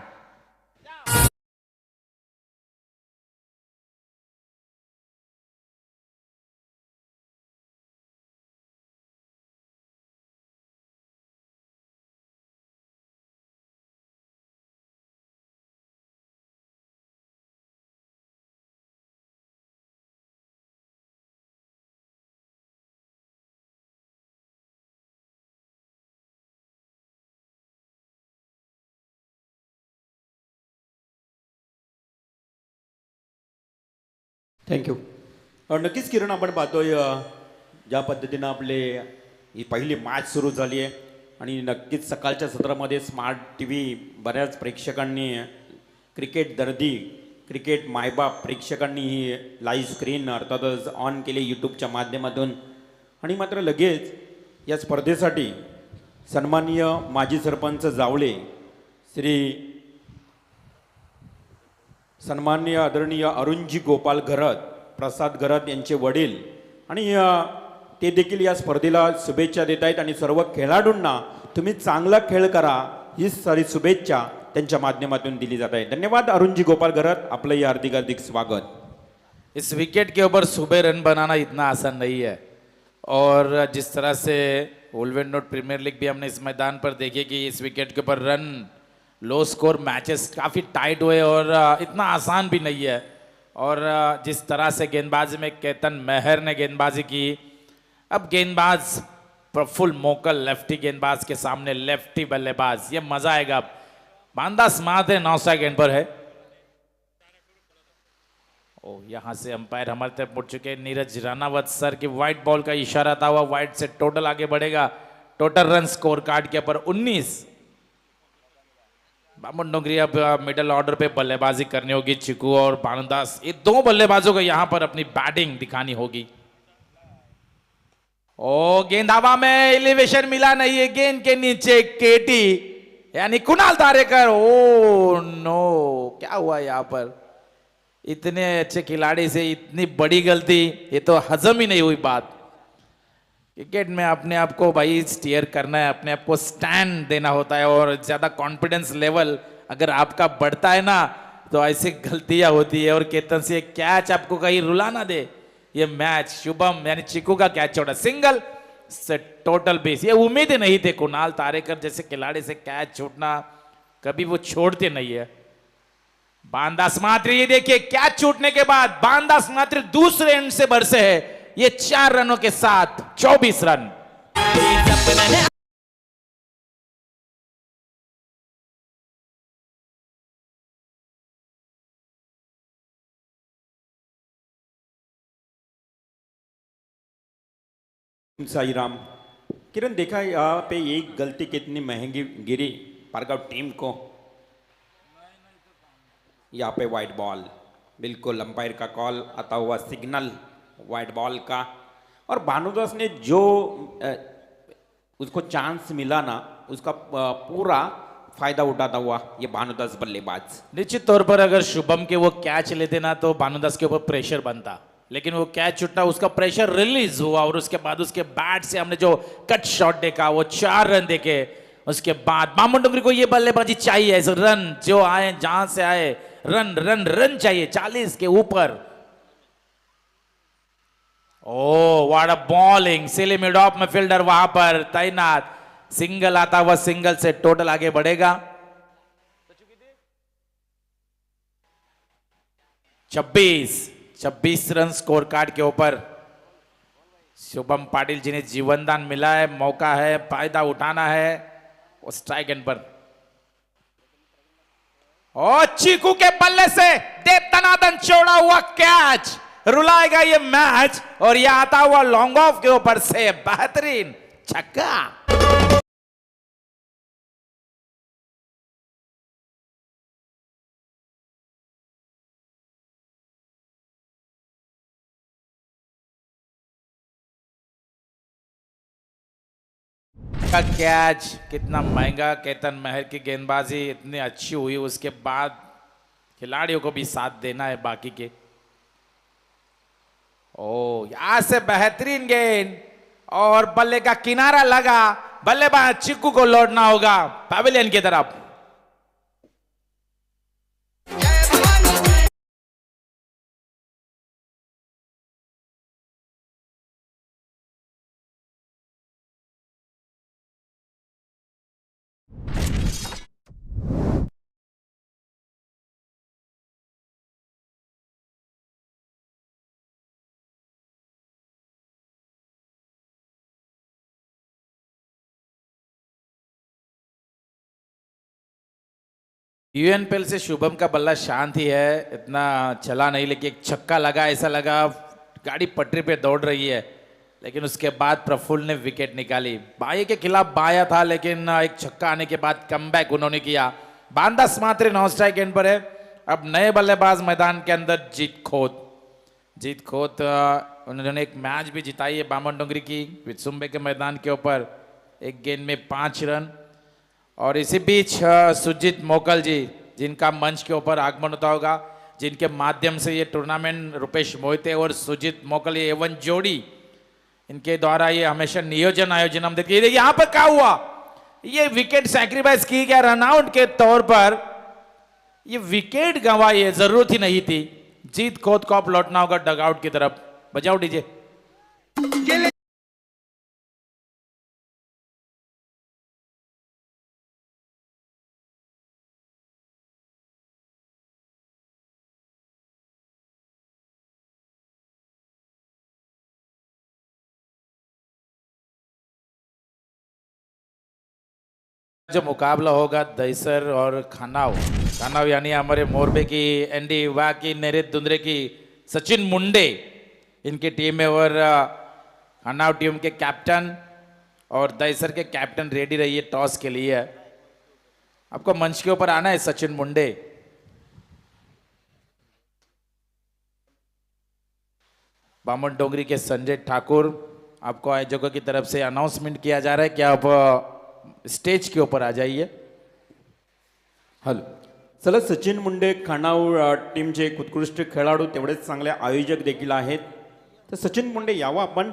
Thank you. नक्कीच किरण, आपण पाहतोय ज्या पद्धतीनं आपले ही पहिली मॅच सुरू झाली आहे आणि नक्कीच सकाळच्या सत्रामध्ये स्मार्ट टी व्ही बऱ्याच प्रेक्षकांनी, क्रिकेट दर्दी, क्रिकेट मायबाप प्रेक्षकांनी ही लाईव्ह स्क्रीन अर्थातच ऑन केली यूट्यूबच्या माध्यमातून. आणि मात्र लगेच या स्पर्धेसाठी सन्माननीय माजी सरपंच जावळे, श्री सन्माननीय आदरणीय अरुणजी गोपाल घरत, प्रसाद घरत यांचे वडील आणि ते देखील या स्पर्धेला शुभेच्छा देत आहेत. आणि सर्व खेळाडूंना तुम्ही चांगला खेळ करा ही सारी शुभेच्छा त्यांच्या माध्यमातून दिली जात आहे. धन्यवाद अरुणजी गोपाल घरत, आपलं ये हार्दिक हार्दिक स्वागत. इस विकेट के ऊपर सुबह रन बनाना इतना आसान नहीं है और जिस तरह से वुल्वेनोड प्रीमियर लीग भी हमने इस मैदान पर देखे कि इस विकेट के ऊपर रन लो स्कोर मैचेस काफ़ी टाइट हुए और इतना आसान भी नहीं है। और जिस तरह से गेंदबाजी में केतन मेहर ने गेंदबाजी की, अब गेंदबाज प्रफुल्ल मोकल लेफ्टी गेंदबाज के सामने लेफ्टी बल्लेबाज, ये मजा आएगा। अब बांदा स्मार्ट है, 9 सेकंड पर है। ओ यहाँ से अंपायर हमारे तरफ मुड़ चुके हैं, नीरज रानावत सर की वाइट बॉल का इशारा था हुआ, वाइट से टोटल आगे बढ़ेगा। टोटल रन स्कोर कार्ड के ऊपर 19। बामनडोंगरी अब मिडल ऑर्डर पे बल्लेबाजी करनी होगी। चिकू और भानुदास, ये दो बल्लेबाजों को यहां पर अपनी बैटिंग दिखानी होगी। ओ गेंद हवा में, एलिवेशन मिला नहीं है गेंद के नीचे। केटी यानी कुणाल तारेकर, ओ नो, क्या हुआ यहां पर? इतने अच्छे खिलाड़ी से इतनी बड़ी गलती, ये तो हजम ही नहीं हुई बात। क्रिकेट में अपने आप को भाई स्टीयर करना है, अपने आप को स्टैंड देना होता है और ज़्यादा कॉन्फिडेंस लेवल अगर आपका बढ़ता है ना तो ऐसी गलतियां होती है। और केतन से कैच आपको कहीं रुला ना दे। ये मैच शुभम यानी चिकू का कैच छोड़ा, सिंगल से टोटल बेस। ये उम्मीद नहीं थे कुणाल तारेकर जैसे खिलाड़ी से कैच छूटना, कभी वो छोड़ते नहीं है। बांदा स्मात्री, ये देखिए कैच छूटने के बाद बांदा स्मात्री दूसरे एंड से बरसे है, ये 4 रनों के साथ 24 रन। साई राम, किरण देखा यहाँ पे एक गलती कितनी महंगी गिरी पारगांव टीम को। यहाँ पे वाइट बॉल, बिल्कुल अंपायर का कॉल आता हुआ सिग्नल वाइट बॉल का। और भानुदास ने जो उसको चांस मिला ना, उसका पूरा फायदा उठाता हुआ ये भानुदास बल्लेबाज। निश्चित तौर पर अगर शुभम के वो कैच लेते ना तो भानुदास के ऊपर प्रेशर बनता, लेकिन वो कैच छूटा, उसका प्रेशर रिलीज हुआ और उसके बाद उसके बैट से हमने जो कट शॉट देखा, वो 4 रन देखे। उसके बाद बामनडोंगरी को ये बल्लेबाजी चाहिए, ऐसे रन जो आए जहां से आए, रन रन रन चाहिए 40 के ऊपर। Oh what a bowling, silly mid of में फील्डर वहां पर तैनात, सिंगल आता हुआ, सिंगल से टोटल आगे बढ़ेगा 26 रन स्कोर कार्ड के ऊपर। शुभम पाटिल जिन्हें जीवनदान मिला है, मौका है, फायदा उठाना है। वो स्ट्राइक एंड पर, और चीकू के बल्ले से दे तनादन चौड़ा हुआ कैच, रुलाएगा ये मैच। और ये आता हुआ लॉन्ग ऑफ के ऊपर से बेहतरीन छक्का। का कैच, कितना महंगा, केतन महर की गेंदबाजी इतनी अच्छी हुई, उसके बाद खिलाड़ियों को भी साथ देना है बाकी के। ओ यहां से बेहतरीन गेंद और बल्ले का किनारा लगा, बल्लेबाज चिक्कू को लौटना होगा पैविलियन की तरफ। यूएनपीएल से शुभम का बल्ला शांत ही है, इतना चला नहीं, लेकिन एक छक्का लगा, ऐसा लगा गाड़ी पटरी पे दौड़ रही है, लेकिन उसके बाद प्रफुल्ल ने विकेट निकाली। बाई के खिलाफ बाया था, लेकिन एक छक्का आने के बाद कमबैक उन्होंने किया। बांदा स्मात्रे नॉन स्ट्राइक एंड पर है। अब नए बल्लेबाज मैदान के अंदर जीत खोत उन्होंने एक मैच भी जिताई है बामन डोंगरी की वित्सुम्बे के मैदान के ऊपर, एक गेंद में 5 रन। और इसी बीच सुजीत मोकल जी, जिनका मंच के ऊपर आगमन होता होगा, जिनके माध्यम से ये टूर्नामेंट रुपेश मोहिते और सुजीत मोकल ये एवन जोड़ी, इनके द्वारा ये हमेशा आयोजन हम देखिए। यहाँ पर क्या हुआ, ये विकेट सैक्रिफाइस की गया रनआउट के तौर पर, ये विकेट गंवाई है, जरूरत ही नहीं थी। जीत खोत को आप लौटना होगा डगआउट की तरफ। बजाओ डीजे। जो मुकाबला होगा दहीसर और खानाव यानी हमारे मोरबे की एनडी वाह की, नेरेत दुंदरे की, सचिन मुंडे इनकी टीम है, और खानाव टीम के कैप्टन और दहीसर के कैप्टन रेडी रहिए टॉस के लिए। आपको मंच के ऊपर आना है सचिन मुंडे। बामन डोंगरी के संजय ठाकुर, आपको आयोजकों की तरफ से अनाउंसमेंट किया जा रहा है कि आप स्टेज के ऊपर आ जाइए। हॅलो, चला सचिन मुंडे खानाव टीमचे एक उत्कृष्ट खेळाडू, तेवढेच चांगले आयोजक देखील आहेत. तर सचिन मुंडे यावं आपण.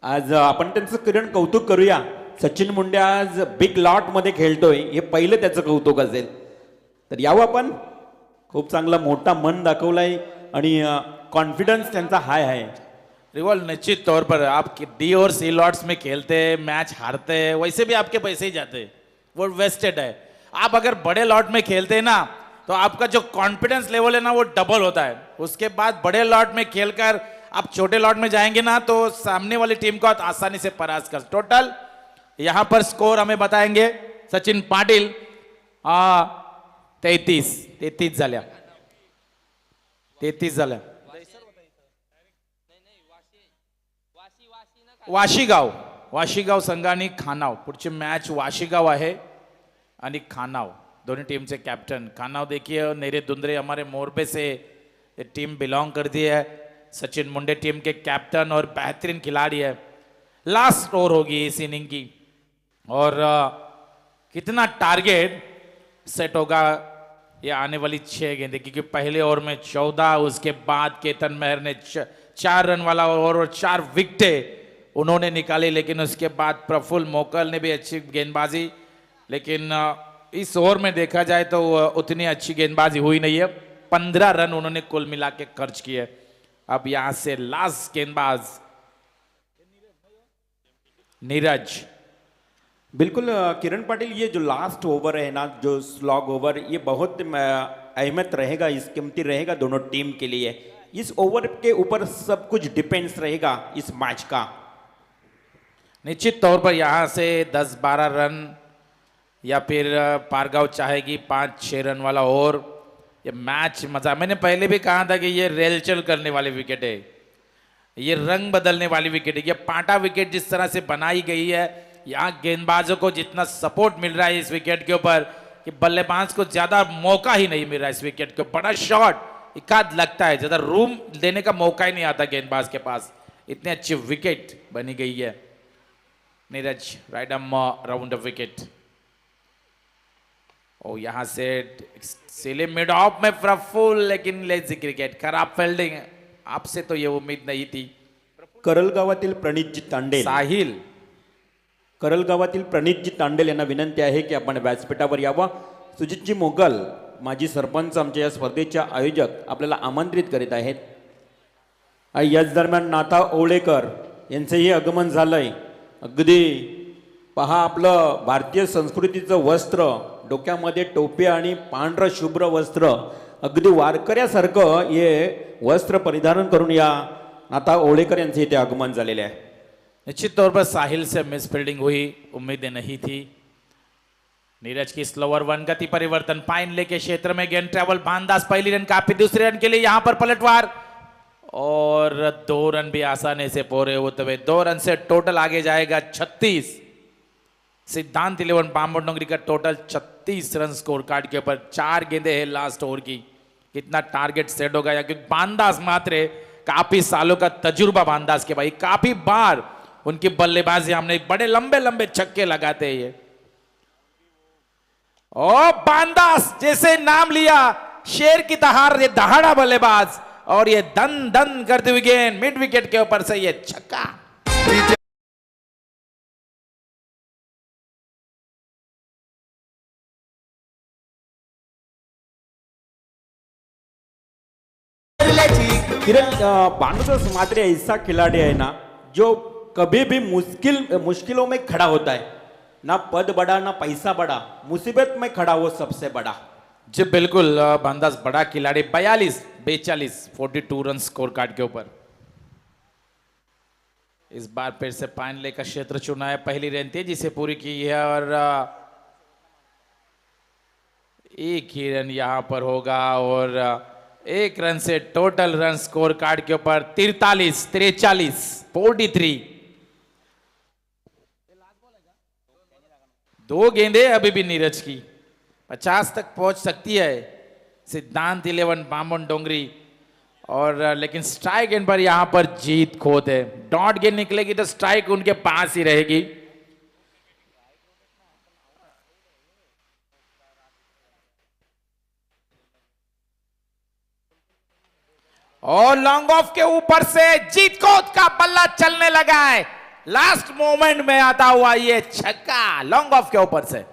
आज आपण त्यांचं किरण कौतुक करूया. सचिन मुंडे आज बिग लॉट मध्ये खेळतोय, हे पहिलं त्याचं कौतुक असेल. तर यावं आपण. खूप चांगला मोठा मन दाखवलाय आणि कॉन्फिडन्स त्यांचा हाय आहे. रिवॉल निश्चित तौर पर आप डी और सी लॉट्स में खेलते हैं, मैच हारते हैं, वैसे भी आपके पैसे ही जाते हैं, वो वेस्टेड है। आप अगर बड़े लॉट में खेलते हैं ना, तो आपका जो कॉन्फिडेंस लेवल है ना वो डबल होता है। उसके बाद बड़े लॉट में खेलकर आप छोटे लॉट में जाएंगे ना, तो सामने वाली टीम को आप आसानी से परास्त कर। टोटल यहां पर स्कोर हमें बताएंगे सचिन पाटिल 33 झाल्या, 33 झाल्या। वाशीगाव संघ आणि खानाव, पुढचे मॅच वाशीगाव आहे आणि खानाव, दोनों टीम से कैप्टन। खानाव देखिए नेरे दुंदरे हमारे मोरबे से ये टीम बिलोंग करती है। सचिन मुंडे टीम के कैप्टन और बेहतरीन खिलाड़ी है। लास्ट ओवर होगी इस इनिंग की, और कितना टारगेट सेट होगा ये आने वाली 6 गेंदें, क्योंकि पहले ओवर में 14, उसके बाद केतन मेहर ने 4 रन वाला ओवर और 4 विकेटें उन्होंने निकाली, लेकिन उसके बाद प्रफुल्ल मोकल ने भी अच्छी गेंदबाजी, लेकिन इस ओवर में देखा जाए तो उतनी अच्छी गेंदबाजी हुई नहीं है। 15 रन उन्होंने कुल मिला के खर्च किए। अब यहां से लास्ट गेंदबाज नीरज। बिल्कुल किरण पाटिल, ये जो लास्ट ओवर है ना, जो स्लॉग ओवर, ये बहुत अहमियत रहेगा, इस कीमती रहेगा दोनों टीम के लिए। इस ओवर के ऊपर सब कुछ डिपेंड्स रहेगा इस मैच का। निश्चित तौर पर यहाँ से 10-12 रन या फिर पारगांव चाहेगी 5-6 रन वाला ओवर, ये मैच मजा। मैंने पहले भी कहा था कि ये रेलचल करने वाली विकेट है, ये रंग बदलने वाली विकेट है। ये पाटा विकेट जिस तरह से बनाई गई है, यहाँ गेंदबाजों को जितना सपोर्ट मिल रहा है इस विकेट के ऊपर, कि बल्लेबाज को ज्यादा मौका ही नहीं मिल रहा है इस विकेट के। बड़ा शॉट एकाध लगता है, ज्यादा रूम देने का मौका ही नहीं आता गेंदबाज के पास, इतनी अच्छी विकेट बनी गई है। Neeraj right arm round off wicket. ओ यहाँ से सिले मिड ऑफ में प्रफुल, लेकिन लेजी क्रिकेट, खराब फील्डिंग, आपसे तो ये उम्मीद नहीं थी। करलगावातील प्रणितजी तांडेल, साहिल करलगावातील प्रणितजी तांडेल यांना विनंती आहे की आपण व्यासपीठावर यावं. सुजितजी मोगल माजी सरपंच आमच्या या स्पर्धेच्या आयोजक आपल्याला आमंत्रित करीत आहेत. आणि याच दरम्यान नाथा ओवळेकर यांचंही आगमन झालंय. अगदी पहा, आपलं भारतीय संस्कृतीचं वस्त्र, डोक्यामध्ये टोपी आणि पांढरं शुभ्र वस्त्र, अगदी वारकऱ्यासारखं हे वस्त्र परिधान करून या नाथा ओवळेकर यांचे इथे आगमन झालेले आहे. निश्चित तौर पर साहिल से मिस फील्डिंग हुई, उम्मीदें नहीं थी। नीरज की स्लोअर वन, गति परिवर्तन, पाइन लेके क्षेत्र में गेंद ट्रेवल, बांदास पहली रन काफी, दूसरे रन के लिए यहां पर पलटवार और 2 रन भी आसानी से पूरे होते हुए 2 रन से टोटल आगे जाएगा 36। सिद्धांत 11 बामन डोंगरी का टोटल 36 रन स्कोर कार्ड के ऊपर। 4 गेंदे हैं लास्ट ओवर की, कितना टारगेट सेट होगा, क्योंकि बांदास मात्र काफी सालों का तजुर्बा बांदास के भाई, काफी बार उनकी बल्लेबाजी हमने बड़े लंबे लंबे छक्के लगाते हैं ये। ओ बांदास जैसे नाम लिया, शेर की तहार, ये दहाड़ा बल्लेबाज, और ये दन दन करते हुए गेंद मिड विकेट के ऊपर से ये छक्का। किरण, बांग्लादेश मात्र ऐसा खिलाड़ी है ना जो कभी भी मुश्किलों में खड़ा होता है. ना पद बड़ा ना पैसा बड़ा, मुसीबत में खड़ा वो सबसे बड़ा. जी बिल्कुल, बांदास बड़ा खिलाड़ी, 42 रन स्कोर कार्ड के ऊपर। इस बार फिर से पाइनले का क्षेत्र चुना है, पहली रन तेजी से पूरी की है और एक ही रन यहां पर होगा और 1 रन से टोटल रन स्कोर कार्ड के ऊपर 43 2 गेंदे अभी भी नीरज की 50 तक पहुंच सकती है सिद्धांत 11 बामन डोंगरी, और लेकिन स्ट्राइक एंड पर यहां पर जीत खोद है। डॉट गेंद निकलेगी तो स्ट्राइक उनके पास ही रहेगी। और लॉन्ग ऑफ के ऊपर से जीत खोद का बल्ला चलने लगा है, लास्ट मोमेंट में आता हुआ ये छक्का लॉन्ग ऑफ के ऊपर से।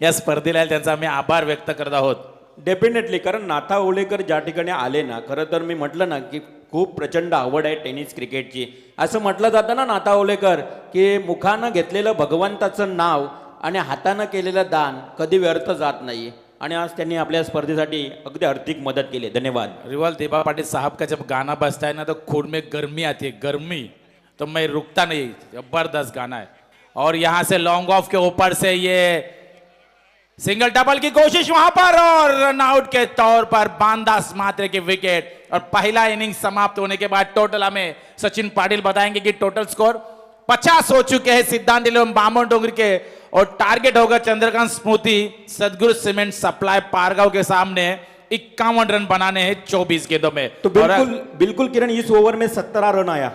या स्पर्धेला त्यांचा आम्ही आभार व्यक्त करत आहोत। डेफिनेटली, कारण नाथा ओवळेकर ज्या ठिकाणी आले ना, खरं तर मी म्हटलं ना की खूप प्रचंड आवड आहे टेनिस क्रिकेटची. असं म्हटलं जातं ना नाथा ओवळेकर की मुखानं घेतलेलं भगवंताचं नाव आणि हातानं केलेलं दान कधी व्यर्थ जात नाही. आणि आज त्यांनी आपल्या स्पर्धेसाठी अगदी आर्थिक मदत केली. धन्यवाद. रिवाल देबा पाटिल साहब का जब गाना बजता है ना तो खून में गर्मी आती है, गर्मी तो मैं रुकता नहीं, जबरदस्त गाना है। और यहां से लॉन्ग ऑफ के ऊपर से ये सिंगल डबल की कोशिश वहां पर और रन आउट के तौर पर बांदास मात्र की विकेट। और पहला इनिंग समाप्त होने के बाद टोटल हमें सचिन पाटिल बताएंगे कि टोटल स्कोर 50 हो चुके हैं सिद्धांत एवं बामन डोंगरी के, और टारगेट होगा चंद्रकांत स्मृति सदगुरु सीमेंट सप्लाई पारगांव के सामने 51 रन बनाने हैं 24 गेंदों में। तो बिल्कुल किरण, इस ओवर में 17 रन आया,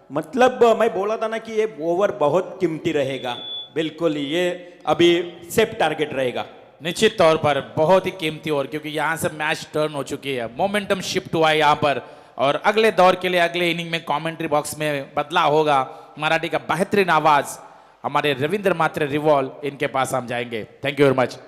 मतलब मैं बोला था ना कि ये ओवर बहुत कीमती रहेगा. बिल्कुल ये अभी सेफ टारगेट रहेगा. निश्चित तौर पर बहुत ही कीमती ओवर, क्योंकि यहां से मैच टर्न हो चुकी है, मोमेंटम शिफ्ट हुआ है यहां पर, और अगले दौर के लिए अगले इनिंग में कमेंट्री बॉक्स में बदलाव होगा। मराठी का बेहतरीन आवाज हमारे रविंद्र मात्रे रिवॉल्व, इनके पास हम जाएंगे। Thank you very much.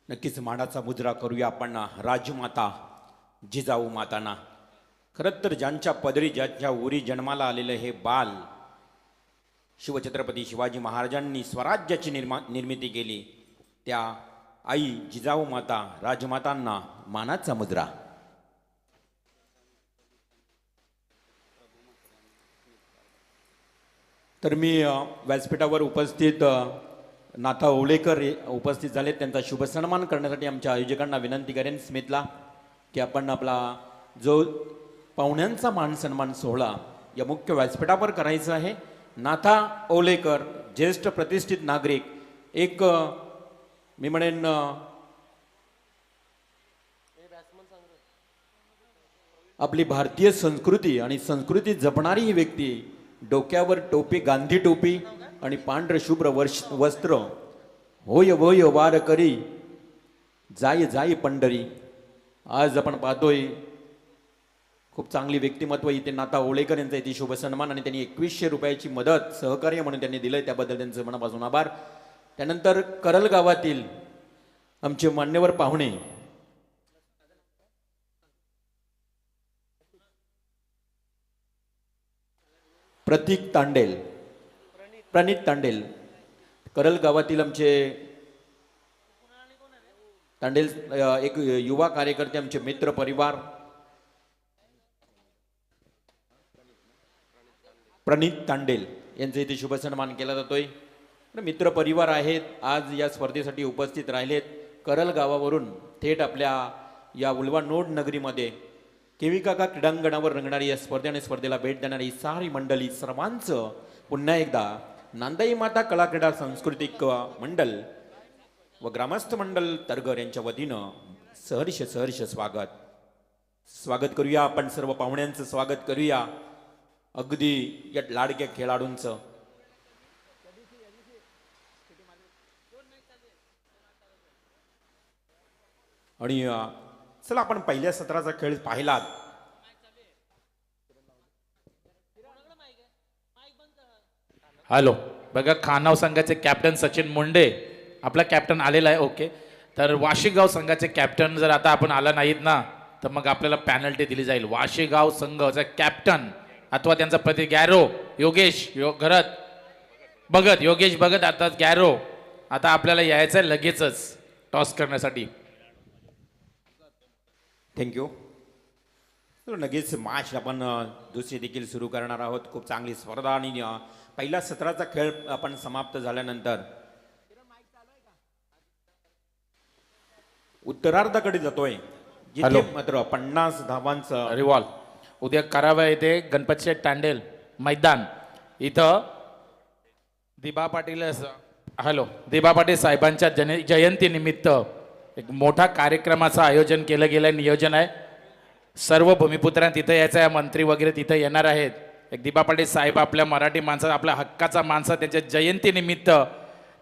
नक्कीच मानाचा मुजरा करूया आपण राजमाता जिजाऊ मातांना. खरंच तर ज्यांच्या पदरी ज्यांच्या उरी जन्माला आलेलं हे बाल शिवछत्रपती शिवाजी महाराजांनी स्वराज्याची निर्मिती केली त्या आई जिजाऊ माता राजमातांना मानाचा मुजरा. तर मी व्यासपीठावर उपस्थित नाथा ओवळेकर उपस्थित झाले, त्यांचा शुभ सन्मान करण्यासाठी आमच्या आयोजकांना विनंती करेन स्मितला की आपण आपला जो पाहुण्यांचा मान सन्मान सोहळा या मुख्य व्यासपीठावर करायचा आहे. नाथा ओवळेकर ज्येष्ठ प्रतिष्ठित नागरिक, एक मी म्हणेन आपली भारतीय संस्कृती आणि संस्कृती जपणारी ही व्यक्ती, डोक्यावर टोपी गांधी टोपी आणि पांढर शुभ्र वस्त्र, होय होय वार करी जाय जाय पंढरी. आज आपण पाहतोय खूप चांगली व्यक्तिमत्व इथे नाथा ओवळेकर यांचा इथे शुभ सन्मान आणि त्यांनी 2100 रुपयाची मदत सहकार्य म्हणून त्यांनी दिलंय, त्याबद्दल त्यांचं मनापासून आभार. त्यानंतर करल गावातील आमचे मान्यवर पाहुणे प्रणित तांडेल, करल गावातील आमचे तांडेल एक युवा कार्यकर्ते, आमचे मित्र परिवार प्रणित तांडेल यांचा इथे शुभ सन्मान केला जातोय. मित्र परिवार आहेत आज या स्पर्धेसाठी उपस्थित राहिलेत. करल गावावरून थेट आपल्या या उल्वानोड नगरीमध्ये केवी काका क्रीडांगणावर रंगणारी या स्पर्धेला भेट देणारी सारी मंडळी सर्वांचं पुन्हा एकदा नांदाई माता कला क्रीडा सांस्कृतिक मंडळ व ग्रामस्थ मंडळ तरगर यांच्या वतीनं सहर्ष स्वागत करूया. आपण सर्व पाहुण्यांचं स्वागत करूया, अगदी या लाडक्या खेळाडूंचं. आणि चला आपण पहिल्या सत्राचा खेळ पाहिलात. हॅलो, बघा खानाव संघाचे कॅप्टन सचिन मुंडे आपला कॅप्टन आलेला आहे. ओके, तर वाशीगाव संघाचे कॅप्टन जर आता आपण आला नाहीत ना तर मग आपल्याला पॅनल्टी दिली जाईल. वाशीगाव संघाचा कॅप्टन अथवा त्यांचा प्रति गॅरो योगेश योगेश भगत आता गॅरो आता आपल्याला यायचं आहे लगेचच टॉस करण्यासाठी. थँक्यू. तर लगेच मॅच आपण दुसरी देखील सुरू करणार आहोत. खूप चांगली स्पर्धा आणि पहिल्या सत्राचा खेळ आपण समाप्त झाल्यानंतर उत्तरार्धाकडे जातोय, जिथे मात्र 50 धावांचं रिवॉल्व उद्या करावा येथे गणपती शेठ तांडेल मैदान इथं दिबा पाटील साहेबांच्या जयंती निमित्त एक मोठा कार्यक्रमाचं आयोजन केलं गेलं, नियोजन आहे. सर्व भूमिपुत्रांना तिथं यायचं आहे, मंत्री वगैरे तिथं येणार आहेत. एक दिबा पाटील साहेब आपल्या मराठी माणसा, आपल्या हक्काचा माणसा, त्यांच्या जयंतीनिमित्त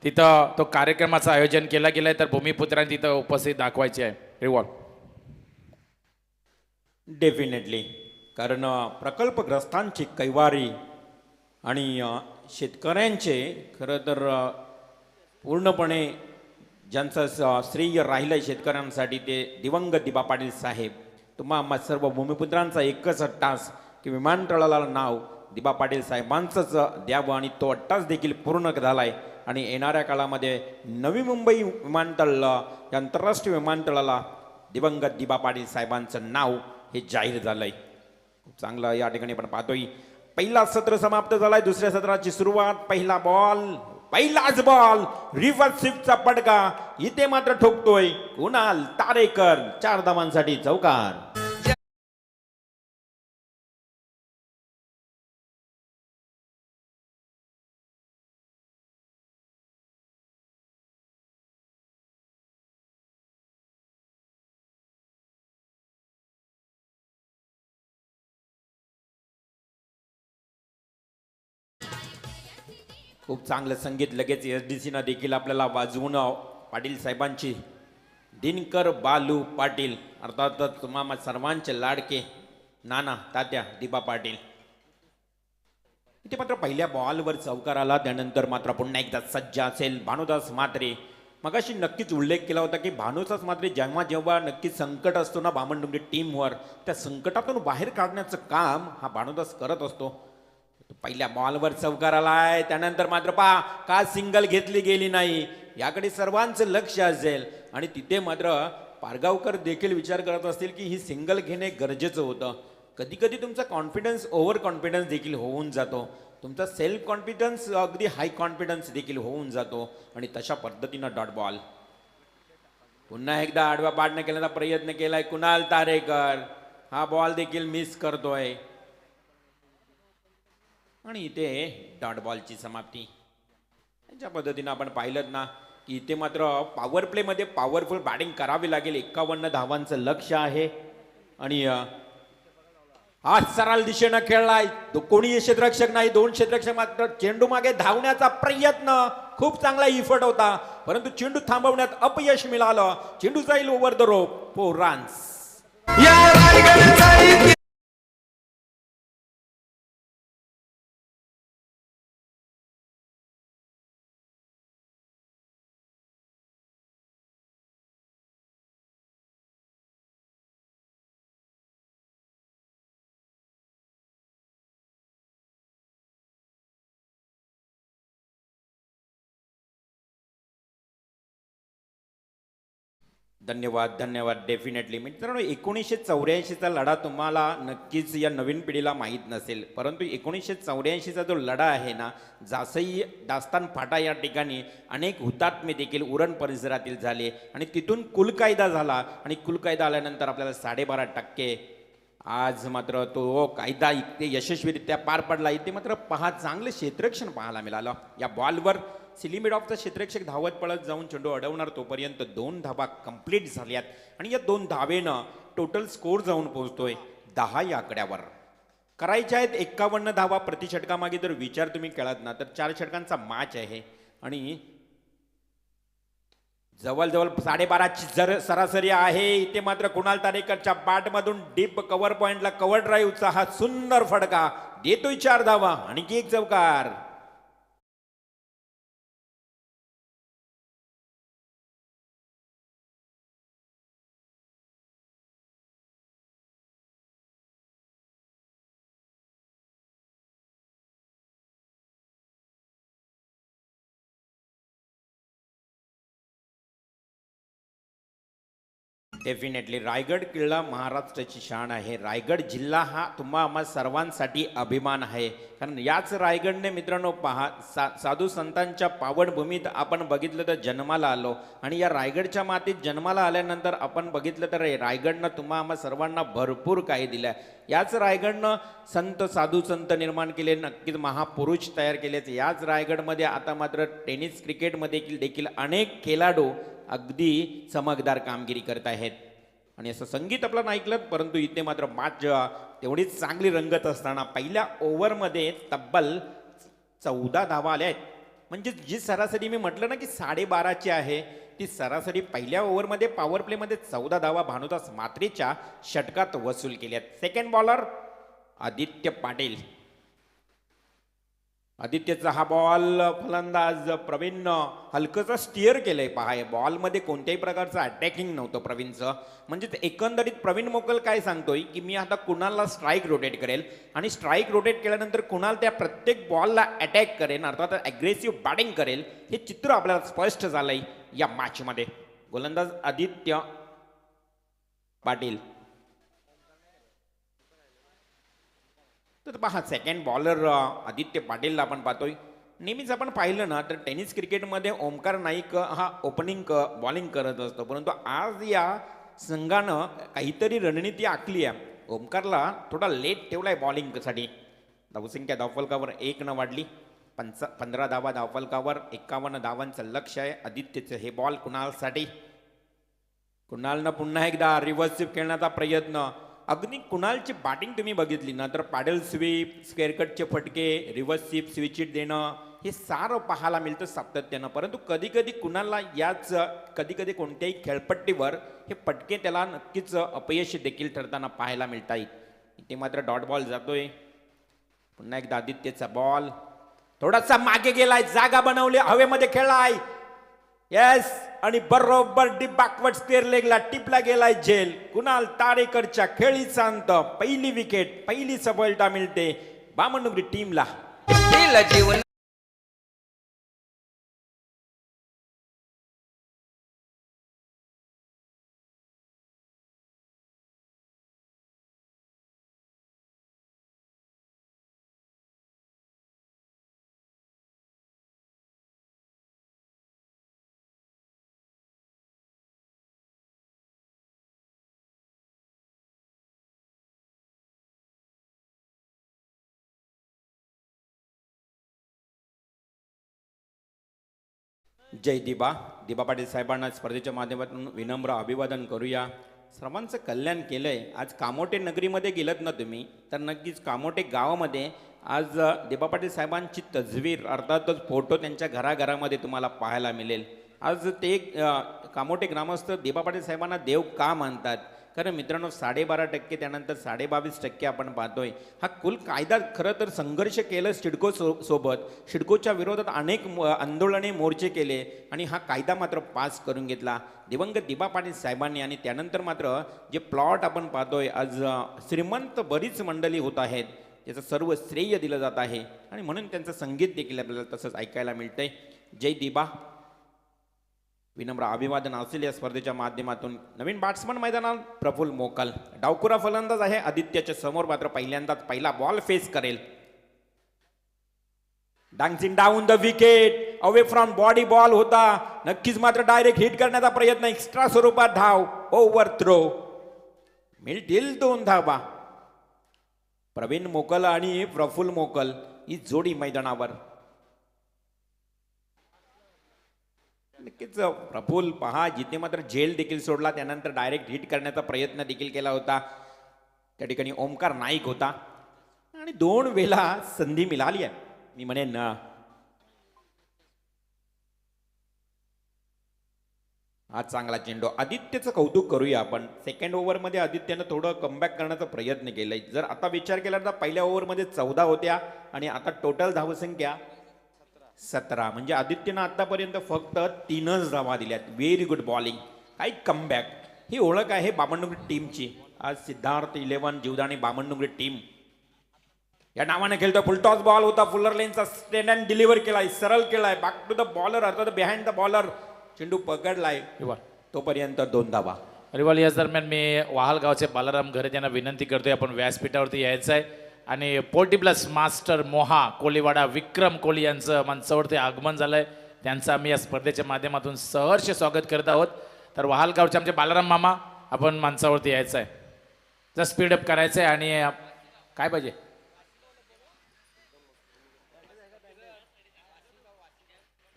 तिथं तो कार्यक्रमाचं आयोजन केलं गेलं आहे, तर भूमिपुत्रांना तिथं उपस्थित दाखवायचे आहे. रिवॉल्व डेफिनेटली, कारण प्रकल्पग्रस्तांची कैवारी आणि शेतकऱ्यांचे खरं तर पूर्णपणे ज्यांचं श्रेय राहिलं शेतकऱ्यांसाठी ते दिवंगत दिबा पाटील साहेब. तुम्हा सर्व भूमिपुत्रांचा एकच अट्टास की विमानतळाला नाव दिबा पाटील साहेबांचंच द्यावं आणि तो अट्टास देखील पूर्ण झालाय. आणि येणाऱ्या काळामध्ये नवी मुंबई विमानतळ आंतरराष्ट्रीय विमानतळाला दिवंगत दिबा पाटील साहेबांचं नाव हे जाहीर झालंय. खूप चांगलं या ठिकाणी आपण पाहतोय. पहिला सत्र समाप्त झालाय, दुसऱ्या सत्राची सुरुवात. पहिलाच बॉल रिव्हर्स स्वीपचा पडका इथे मात्र ठोकतोय कुणाल तारेकर, 4 धावांसाठी चौकार. खूप चांगलं संगीत लगेच SDC न देखील आपल्याला वाजवून पाटील साहेबांची दिनकर बालू पाटील अर्थातच तुम्हा सर्वांचे लाडके नाना तात्या दिबा पाटील. इथे मात्र पहिल्या बॉलवर चौकार आला, त्यानंतर मात्र पुन्हा एकदा सज्ज असेल भानुदास म्हात्रे. मगाशी नक्कीच उल्लेख केला होता की भानुचाच मात्र जेव्हा जेव्हा नक्कीच संकट असतो ना बामणडुंगरी टीमवर, त्या संकटातून बाहेर काढण्याचं काम हा भानुदास करत असतो. तो पहिल्या बॉलवर चौकार आलाय, त्यानंतर मात्र पहा का सिंगल घेतली गेली नाही याकडे सर्वांचं लक्ष असेल. आणि तिथे मात्र पारगावकर देखील विचार करत असतील की ही सिंगल घेणे गरजेचं होतं. कधी कधी तुमचा कॉन्फिडन्स ओव्हर कॉन्फिडन्स देखील होऊन जातो, तुमचा सेल्फ कॉन्फिडन्स अगदी हाय कॉन्फिडन्स देखील होऊन जातो. आणि तशा पद्धतीनं डॉट बॉल. पुन्हा एकदा आडवा पाडणं केल्याचा प्रयत्न केलाय कुणाल तारेकर, हा बॉल देखील मिस करतोय. आणि इथे डॉट बॉलची समाप्ती. ज्या पद्धतीनं आपण पाहिलं ना की इथे मात्र पॉवर प्लेमध्ये पॉवरफुल बॅटिंग करावी लागेल. 51 धावांचं लक्ष आहे. आणि हा सरळ दिशेनं खेळलाय, कोणीही क्षेत्ररक्षक नाही, 2 क्षेत्ररक्षक मात्र चेंडू मागे धावण्याचा प्रयत्न, खूप चांगला इफर्ट होता परंतु चेंडू थांबवण्यात अपयश मिळालं. चेंडू जाईल ओव्हर द रोप, 4 रन्स. धन्यवाद धन्यवाद. डेफिनेटली मित्रांनो, 1984चा लढा तुम्हाला नक्कीच या नवीन पिढीला माहीत नसेल, परंतु 1984चा जो लढा आहे ना, जासई दास्तान फाटा या ठिकाणी अनेक हुतात्मे देखील उरण परिसरातील झाले. आणि तिथून कुलकायदा झाला. आणि कुलकायदा आल्यानंतर आपल्याला 12.5% आज मात्र तो कायदा इथे यशस्वीरित्या पार पडला. इथे मात्र पहा चांगलं क्षेत्ररक्षण पाहायला मिळालं. या बॉलवर सिलिमिड ऑफचा क्षेत्ररक्षक धावत पळत जाऊन चेंडू अडवणार तोपर्यंत 2 धावा कंप्लीट झाल्यात. आणि या 2 धावेनं टोटल स्कोर जाऊन पोहोचतोय 10 या आकड्यावर. करायच्या आहेत 51 धावा प्रति षटकामागे. जर विचार तुम्ही केलात ना तर 4 षटकांचा मॅच आहे. आणि जवळजवळ 12.5ची जर सरासरी आहे. इथे मात्र कुणाल तारेकरच्या बॅटमधून डीप कव्हर पॉइंटला कव्हर ड्राईव्हचा हा सुंदर फटका देतोय 4 धावा. आणखी एक चौकार. डेफिनेटली रायगड किल्ला महाराष्ट्राची शान आहे. रायगड जिल्हा हा तुम्हा आम्हा सर्वांसाठी अभिमान आहे. कारण याच रायगडने मित्रांनो पहा साधू संतांच्या पावनभूमीत आपण बघितलं तर जन्माला आलो. आणि या रायगडच्या मातीत जन्माला आल्यानंतर आपण बघितलं तर रायगडनं तुम्हा आम्हा सर्वांना भरपूर काही दिलं. याच रायगडनं संत साधू संत निर्माण केले, नक्कीच महापुरुष तयार केलेच याच रायगडमध्ये. आता मात्र टेनिस क्रिकेटमध्ये देखील अनेक खेळाडू अगदी चमकदार कामगिरी करत आहेत. आणि असं संगीत आपलं ऐकलं, परंतु इथे मात्र मॅच तेवढीच चांगली रंगत असताना पहिल्या ओव्हरमध्ये तब्बल 14 धावा आल्या आहेत. म्हणजे जी सरासरी मी म्हटलं ना की 12.5ची आहे, ती सरासरी पहिल्या ओव्हरमध्ये पॉवर प्लेमध्ये 14 धावा भानुदास मात्रेच्या षटकात वसूल केल्यात. Second bowler Aditya Patil. आदित्यचा हा बॉल फलंदाज प्रवीण हलकंसं स्टिअर केलंय. पहा या बॉलमध्ये कोणत्याही प्रकारचं अटॅकिंग नव्हतं प्रवीणचं. म्हणजे एकंदरीत प्रवीण मोकल काय सांगतोय की मी आता कुणालला स्ट्राईक रोटेट करेल आणि स्ट्राईक रोटेट केल्यानंतर कुणाल त्या प्रत्येक बॉलला अटॅक करेल, अर्थात अग्रेसिव्ह बॅटिंग करेल. हे चित्र आपल्याला स्पष्ट झालंय या मॅचमध्ये. गोलंदाज आदित्य पाटील. तर पहा सेकंड बॉलर आदित्य पाटीलला आपण पाहतोय. नेहमीच आपण पाहिलं ना तर टेनिस क्रिकेटमध्ये ओमकार नाईक हा ओपनिंग बॉलिंग करत असतो, परंतु आज या संघानं काहीतरी रणनीती आखली आहे. ओमकारला थोडा लेट ठेवलाय बॉलिंगसाठी. धावसंख्या धावफलकावर 1 न वाढली. 15 धावा धावफलकावर, 51 धावांचं लक्ष आहे. आदित्यचं हे बॉल कुणालसाठी. कुणालनं पुन्हा एकदा रिव्हर्स स्वीप खेळण्याचा प्रयत्न. अगदी कुणालची बॅटिंग तुम्ही बघितली ना तर पॅडल स्वीप, स्क्वेअरकटचे फटके, रिव्हर्स स्वीप, स्विच इट देणं हे सारं पाहायला मिळतं सातत्यानं. परंतु कधी कधी कुणालला याच कधी कधी कोणत्याही खेळपट्टीवर हे फटके त्याला नक्कीच अपयश देखील ठरताना पाहायला मिळतात. इथे मात्र डॉट बॉल जातोय. पुन्हा एकदा आदित्यचा बॉल थोडासा मागे गेलाय, जागा बनवली, हवेमध्ये खेळलाय. येस आणि बरोबर डीप बॅकवर्ड स्क्वेअर लेगला टिपला गेलाय झेल. कुणाल तारेकरच्या खेळीचा अंत. पहिली विकेट, पहिली सफलता मिळते बामणडुंगरी टीमला. दिल जीवन जय दिबा. दिबा पाटील साहेबांना स्पर्धेच्या माध्यमातून विनम्र अभिवादन करूया. सर्वांचं कल्याण केलंय. आज कामोठे नगरीमध्ये गेलत ना तुम्ही तर नक्कीच कामोठे गावामध्ये आज दिबा पाटील साहेबांची तस्वीर अर्थातच फोटो त्यांच्या घराघरामध्ये तुम्हाला पाहायला मिळेल. आज ते कामोठे ग्रामस्थ दिबा पाटील साहेबांना देव का मानतात? कारण मित्रांनो 12.5% त्यानंतर 22.5% आपण पाहतोय. हा कुल कायदा खरं तर संघर्ष केलं सिडको सोबत. सिडकोच्या विरोधात अनेक आंदोलने मोर्चे केले आणि हा कायदा मात्र पास करून घेतला दिवंगत दिबा पाटील साहेबांनी. आणि त्यानंतर मात्र जे प्लॉट आपण पाहतोय आज श्रीमंत बरीच मंडळी होत आहेत. त्याचं सर्व श्रेय दिलं जात आहे आणि म्हणून त्यांचं संगीत देखील आपल्याला तसंच ऐकायला मिळतंय. जय दिबा. विनम्र अभिवादन असेल या स्पर्धेच्या माध्यमातून. नवीन बॅट्समन मैदानात प्रफुल्ल मोकल. डावकुरा फलंदाज आहे आदित्यच्या समोर. मात्र पहिल्यांदाच पहिला बॉल फेस करेल. Dancing down the wicket. Away from body ball होता. नक्कीच मात्र डायरेक्ट हिट करण्याचा प्रयत्न. एक्स्ट्रा स्वरूपात धाव. Over throw. मिळतील 2 धावा. प्रवीण मोकल आणि प्रफुल्ल मोकल ही जोडी मैदानावर. नक्कीच प्रफुल्ल पहा जिथे मात्र झेल देखील सोडला त्यानंतर डायरेक्ट हिट करण्याचा प्रयत्न देखील केला होता. त्या ठिकाणी ओमकार नाईक होता आणि 2 वेळा संधी मिळाली आहे मी म्हणेन ना. हा चांगला चेंडू. आदित्यचं कौतुक करूया आपण. सेकंड ओव्हरमध्ये आदित्यनं थोडं कमबॅक करण्याचा प्रयत्न केलाय. जर आता विचार केला तर पहिल्या ओव्हरमध्ये 14 होत्या आणि आता टोटल धावसंख्या 17. म्हणजे आदित्यनं आतापर्यंत फक्त 3च धावा दिल्यात. Very good bowling. काही कमबॅक. ही ओळख आहे बामणडुंगरी टीमची. आज सिद्धार्थ 11 जीवदानी बामणडुंगरी टीम या नावाने खेळतो. फुलटॉस बॉल होता. फुलर लेनचा स्टँड अँड डिलिव्हर केलाय. सरळ केलाय. बॅक टू द बॉलर अर्थात बिहाइंड द बॉलर. चेंडू पकडलाय. तोपर्यंत 2 धावा. रिवाल याच दरम्यान मी वाहल गावचे बालाराम घरे यांना विनंती करतोय आपण व्यासपीठावरती यायचं आहे आणि पोर्टी प्लस मास्टर मोहा कोलीवाडा विक्रम कोहली यांचं मंचावरती आगमन झालंय. त्यांचं आम्ही या स्पर्धेच्या माध्यमातून सहर्ष स्वागत करत आहोत. तर वाहल गावचे आमचे बालाराम मामा आपण मंचावरती यायचं आहे. जर स्पीडअप करायचं आहे आणि काय पाहिजे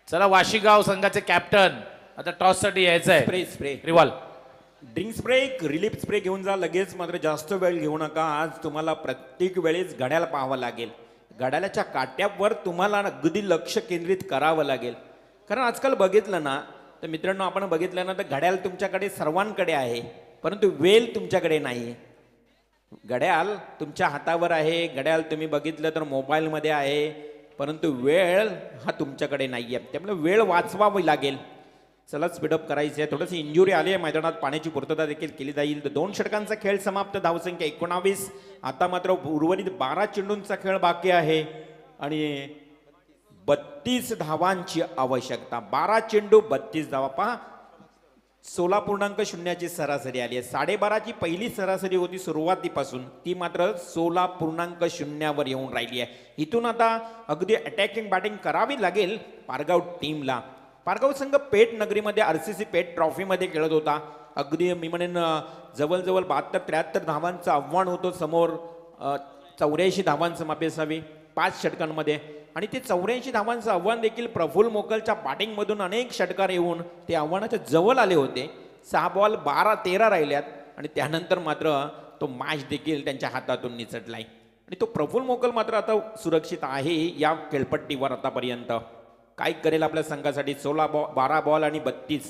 चला वाशीगाव संघाचे कॅप्टन आता टॉससाठी यायचं आहे. स्प्रे स्प्रे रिवाल ड्रिंक्स ब्रेक रिलीफ स्प्रे घेऊन जा लगेच. मात्र जास्त वेळ घेऊ नका. आज तुम्हाला प्रत्येक वेळेस घड्याळ पाहावं लागेल. घड्याळाच्या काट्यावर तुम्हाला अगदी लक्ष केंद्रित करावं लागेल. कारण आजकाल बघितलं ना तर मित्रांनो आपण बघितलं ना तर घड्याळ तुमच्याकडे सर्वांकडे आहे परंतु वेळ तुमच्याकडे नाही. घड्याळ तुमच्या हातावर आहे. घड्याळ तुम्ही बघितलं तर मोबाईलमध्ये आहे परंतु वेळ हा तुमच्याकडे नाही आहे. त्यामुळे वेळ वाचवावी लागेल. चला स्पीडअप करायची आहे. थोडंसं इंजुरी आली आहे मैदानात. पाण्याची पूर्तता देखील केली जाईल. तर 2 षटकांचा खेळ समाप्त. धावसंख्या 19. आता मात्र उर्वरित 12 चेंडूंचा खेळ बाकी आहे आणि 32 धावांची आवश्यकता. 12 चेंडू 32 धावा. पहा 16.0ची सरासरी आली आहे. 12.5ची पहिली सरासरी होती सुरुवातीपासून. ती मात्र 16.0वर येऊन राहिली आहे. इथून आता अगदी अटॅकिंग बॅटिंग करावी लागेल पारगाव टीमला. पारगाव संघ पेठ नगरीमध्ये RCC पेठ ट्रॉफीमध्ये खेळत होता. अगदी मी म्हणेन जवळजवळ 72-73 धावांचं आव्हान होतं समोर. 84 धावांचं मापी असावी 5 षटकांमध्ये आणि ते 84 धावांचं आव्हान देखील प्रफुल्ल मोकलच्या बॅटिंगमधून अनेक षटकार येऊन ते आव्हानाच्या जवळ आले होते. 6 बॉल 12-13 राहिल्यात आणि त्यानंतर मात्र तो मॅच देखील त्यांच्या हातातून निसटलाय आणि तो प्रफुल्ल मोकल मात्र आता सुरक्षित आहे या खेळपट्टीवर. आतापर्यंत काय करेल आपल्या संघासाठी? 12 बॉल आणि 32.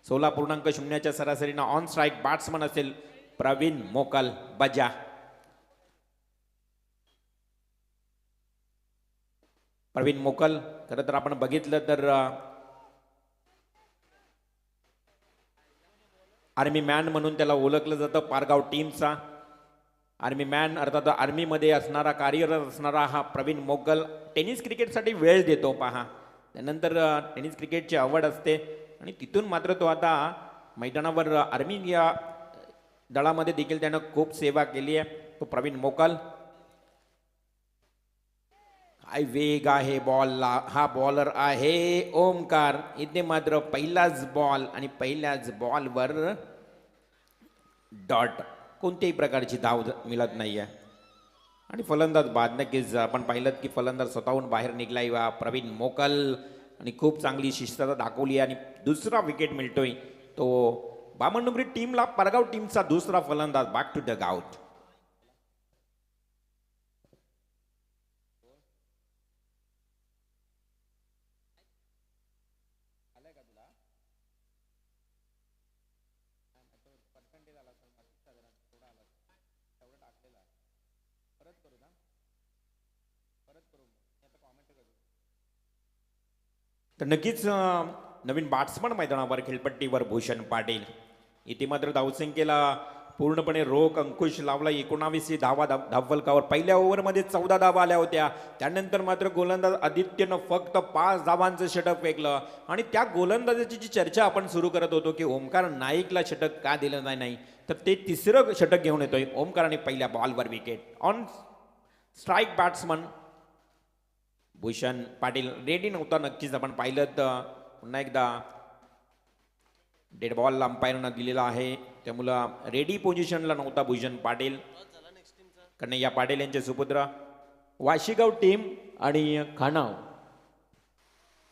16.0च्या सरासरीनं ऑन स्ट्राईक बॅट्समन असेल प्रवीण मोकल बजा. प्रवीण मोकल खरं तर आपण बघितलं तर आर्मी मॅन म्हणून त्याला ओळखलं जातं पारगाव टीमचा. आर्मी मॅन अर्थात आर्मीमध्ये असणारा कार्यरत असणारा हा प्रवीण मोगल टेनिस क्रिकेटसाठी वेळ देतो पहा. त्यानंतर टेनिस क्रिकेटची आवड असते आणि तिथून मात्र तो आता मैदानावर आर्मी या दळामध्ये देखील त्यानं खूप सेवा केली आहे. तो प्रवीण मोगल. काय वेग आहे बॉलला. हा बॉलर आहे ओमकार. इथे मात्र पहिलाच बॉल आणि पहिल्याच बॉलवर डॉट. कोणत्याही प्रकारची धाव मिळत नाही आहे आणि फलंदाज बाद. नक्कीच आपण पाहिलं की फलंदाज स्वतःहून बाहेर निघलाय वा प्रवीण मोकल आणि खूप चांगली शिस्तता दाखवली आणि दुसरा विकेट मिळतोय तो बामणडोंगरी टीमला. परगाव टीमचा दुसरा फलंदाज बॅक टू द आउट. तर नक्कीच नवीन बॅट्समन मैदानावर खेळपट्टीवर भूषण पाटील. इथे मात्र धावसंख्येला पूर्णपणे रोख अंकुश लावला. 19 धावा धावफलकावर. पहिल्या ओव्हरमध्ये 14 धावा आल्या होत्या. त्यानंतर मात्र गोलंदाज आदित्यनं फक्त 5 धावांचं षटक फेकलं आणि त्या गोलंदाजाची जी चर्चा आपण सुरू करत होतो की ओमकार नाईकला षटक का दिलं नाही, तर ते तिसरं षटक घेऊन येतोय ओमकाराने पहिल्या बॉलवर wicket. On strike batsman Bhushan Patil ready नव्हता. नक्कीच आपण पाहिलं तर पुन्हा एकदा डेड बॉल अंपायरनं दिलेला आहे, त्यामुळं रेडी पोझिशनला नव्हता भूषण पाटील. कन्हैया पाटील यांचे सुपुत्र. वाशीगाव टीम आणि खानाव